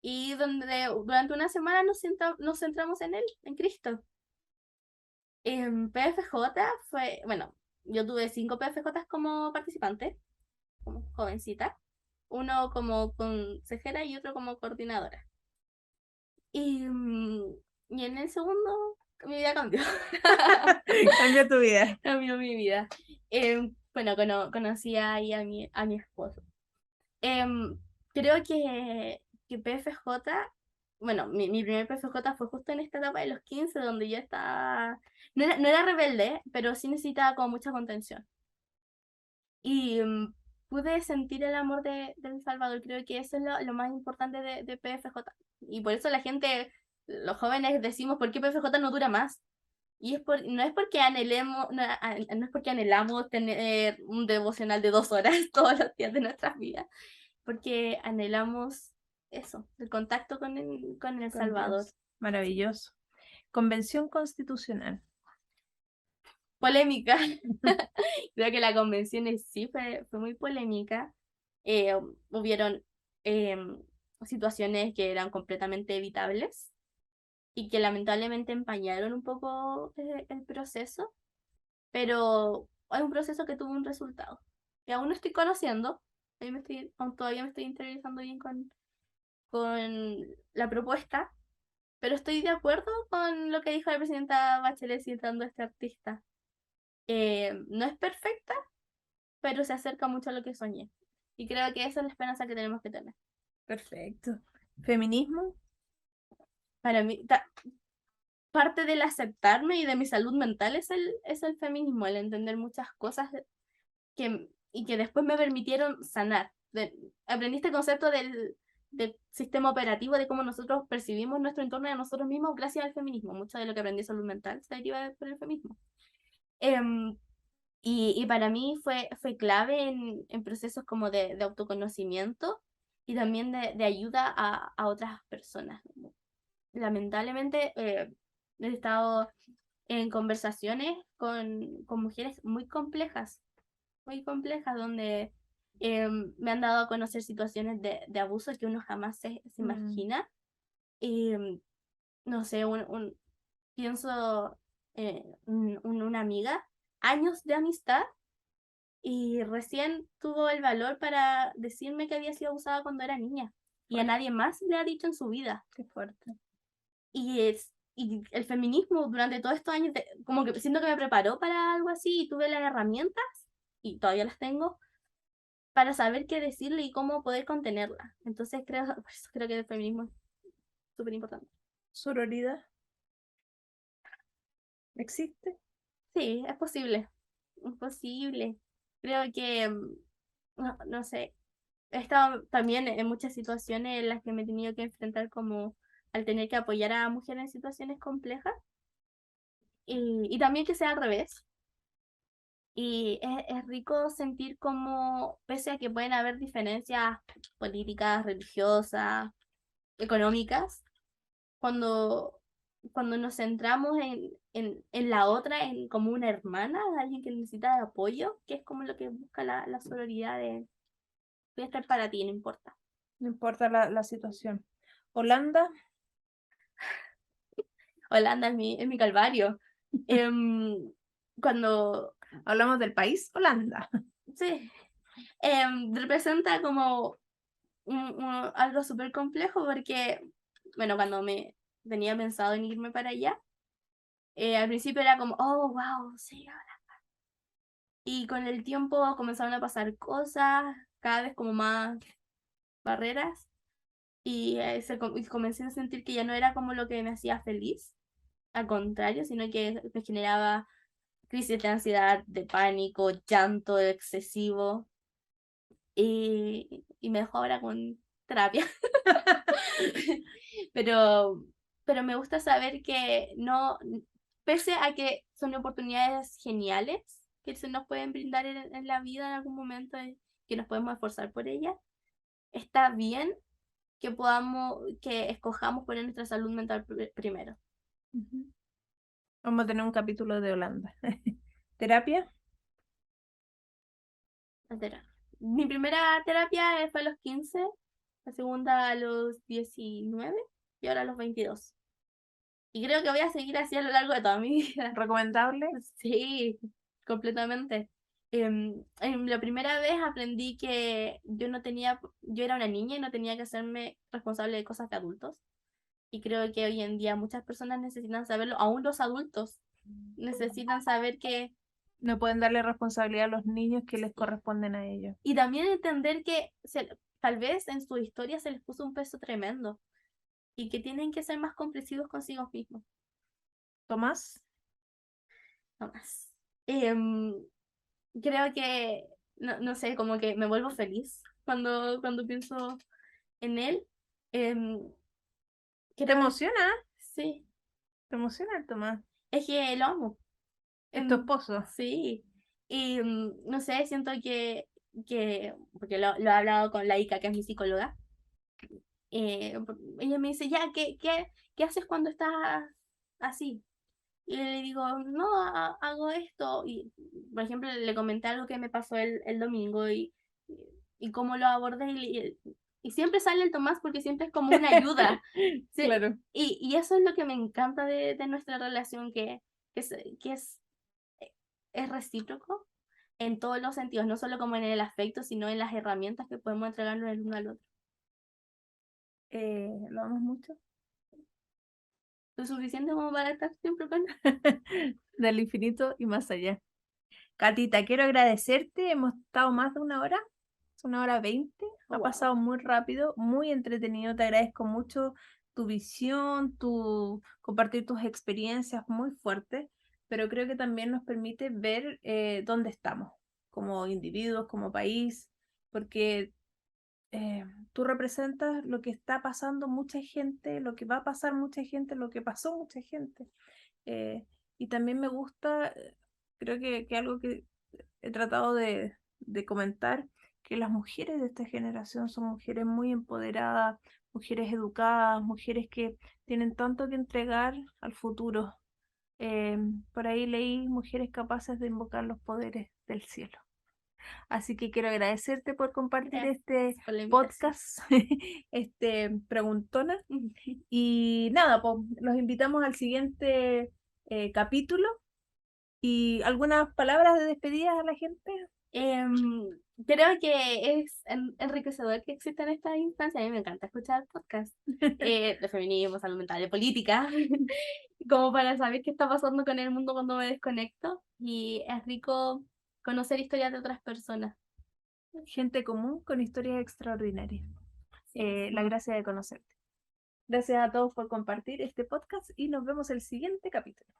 y donde durante una semana nos centramos en él, en Cristo. En PFJ fue, bueno, yo tuve 5 PFJ como participante, como jovencita, uno como consejera y otro como coordinadora. Y, y en el segundo, mi vida cambió. Cambia tu vida. Cambió mi vida. Bueno, conocí ahí a mi esposo. Em, Creo que PFJ, bueno, mi primer PFJ fue justo en esta etapa de los 15 donde yo estaba, no era rebelde, pero sí necesitaba como mucha contención. Y pude sentir el amor de El Salvador. Creo que eso es lo más importante de PFJ. Y por eso la gente, los jóvenes decimos, ¿por qué PFJ no dura más? Y no es porque anhelemos, no es porque anhelamos tener un devocional de 2 horas todos los días de nuestras vidas, porque anhelamos eso, el contacto con El Con Salvador. Dios. Maravilloso. Convención Constitucional. Polémica. Creo que la convención en sí fue muy polémica. Hubieron em, situaciones que eran completamente evitables y que lamentablemente empañaron un poco el proceso, pero hay un proceso que tuvo un resultado. Que aún no estoy conociendo, aún todavía me estoy interiorizando bien con la propuesta, pero estoy de acuerdo con lo que dijo la presidenta Bachelet citando a este artista. No es perfecta, pero se acerca mucho a lo que soñé. Y creo que esa es la esperanza que tenemos que tener. Perfecto. Feminismo. Para mí, parte del aceptarme y de mi salud mental es el feminismo, el entender muchas cosas y que después me permitieron sanar. Aprendí este concepto del sistema operativo, de cómo nosotros percibimos nuestro entorno y a nosotros mismos gracias al feminismo. Mucho de lo que aprendí de salud mental se deriva por el feminismo. Em, y para mí fue clave en procesos como de autoconocimiento y también de ayuda a otras personas. Lamentablemente, he estado en conversaciones con mujeres muy complejas, donde me han dado a conocer situaciones de abuso que uno jamás se Mm. imagina. Y no sé, pienso una amiga, años de amistad, y recién tuvo el valor para decirme que había sido abusada cuando era niña. Y a Fuerte, nadie más le ha dicho en su vida. qué fuerte. Y el feminismo durante todos estos años, como que siento que me preparó para algo así y tuve las herramientas, y todavía las tengo, para saber qué decirle y cómo poder contenerla. Entonces por eso creo que el feminismo es súper importante. Sororidad. ¿Existe? Sí, es posible. Es posible. Creo que, no sé, he estado también en muchas situaciones en las que me he tenido que enfrentar como al tener que apoyar a mujeres en situaciones complejas y también que sea al revés. Y es rico sentir como, pese a que pueden haber diferencias políticas, religiosas, económicas, cuando, cuando nos centramos en la otra, en como una hermana, alguien que necesita de apoyo, que es como lo que busca la sororidad de voy a estar para ti, no importa. No importa la situación. Holanda, Holanda es mi calvario. Em, cuando, hablamos del país Holanda. sí, representa como algo súper complejo porque, bueno, cuando me tenía pensado en irme para allá, al principio era como, oh, wow, sí, ahora. Y con el tiempo comenzaron a pasar cosas, cada vez como más barreras, y y comencé a sentir que ya no era como lo que me hacía feliz, al contrario, sino que me generaba crisis de ansiedad, de pánico, llanto excesivo, y me dejó ahora con terapia. Pero, pero me gusta saber que no, pese a que son oportunidades geniales que se nos pueden brindar en la vida en algún momento, que nos podemos esforzar por ellas, está bien que podamos, que escojamos poner nuestra salud mental primero. Ujú. Vamos a tener un capítulo de Holanda. Terapia, La terapia. Mi primera terapia fue a los 15, la segunda a los 19 y ahora a los 22. Y creo que voy a seguir así a lo largo de toda mi vida. recomendable. Sí, completamente. La primera vez aprendí que yo era una niña y no tenía que hacerme responsable de cosas de adultos. Y creo que hoy en día muchas personas necesitan saberlo, aún los adultos necesitan saber que, No pueden darle responsabilidad a los niños que les sí. corresponden a ellos. Y también entender que tal vez en su historia se les puso un peso tremendo y que tienen que ser más comprensivos consigo mismos, Tomás, no más. Em, Creo que, no sé, como que me vuelvo feliz cuando pienso en él. Em, ¿te Creo, emociona? sí, ¿Te emociona el Tomás? es que lo amo. Es tu Em, esposo. sí, y no sé, siento porque lo he hablado con Laika, que es mi psicóloga, ella me dice, ya, ¿qué haces cuando estás así? Y le digo, no, hago esto. Y, por ejemplo, le comenté algo que me pasó el domingo y cómo lo abordé. Y siempre sale el Tomás porque siempre es como una ayuda. Sí, Claro. y eso es lo que me encanta de nuestra relación, que es, que es, es recíproco en todos los sentidos, no solo como en el afecto, sino en las herramientas que podemos entregarnos el uno al otro. Lo amo mucho. Lo suficiente como para estar siempre con... Del infinito y más allá. Catita, quiero agradecerte. Hemos estado más de una hora. Es 1 hora 20. Oh, Ha wow. pasado muy rápido, muy entretenido. Te agradezco mucho tu visión, tu compartir tus experiencias muy fuertes, pero creo que también nos permite ver dónde estamos como individuos, como país, porque eh, tú representas lo que está pasando mucha gente, lo que va a pasar mucha gente, lo que pasó mucha gente. Eh, y también me gusta, creo que algo que he tratado de comentar, que las mujeres de esta generación son mujeres muy empoderadas, mujeres educadas, mujeres que tienen tanto que entregar al futuro. Eh, por ahí leí mujeres capaces de invocar los poderes del cielo. Así que quiero agradecerte por compartir Gracias este por la invitación. podcast, este preguntona. Y nada, pues los invitamos al siguiente capítulo. ¿Y algunas palabras de despedida a la gente? Em, Creo que es enriquecedor que existan estas instancias. A mí me encanta escuchar podcasts de feminismo, salud mental, de política, como para saber qué está pasando con el mundo cuando me desconecto. Y es rico conocer historias de otras personas. Gente común con historias extraordinarias. Así es. La gracia de conocerte. Gracias a todos por compartir este podcast y nos vemos el siguiente capítulo.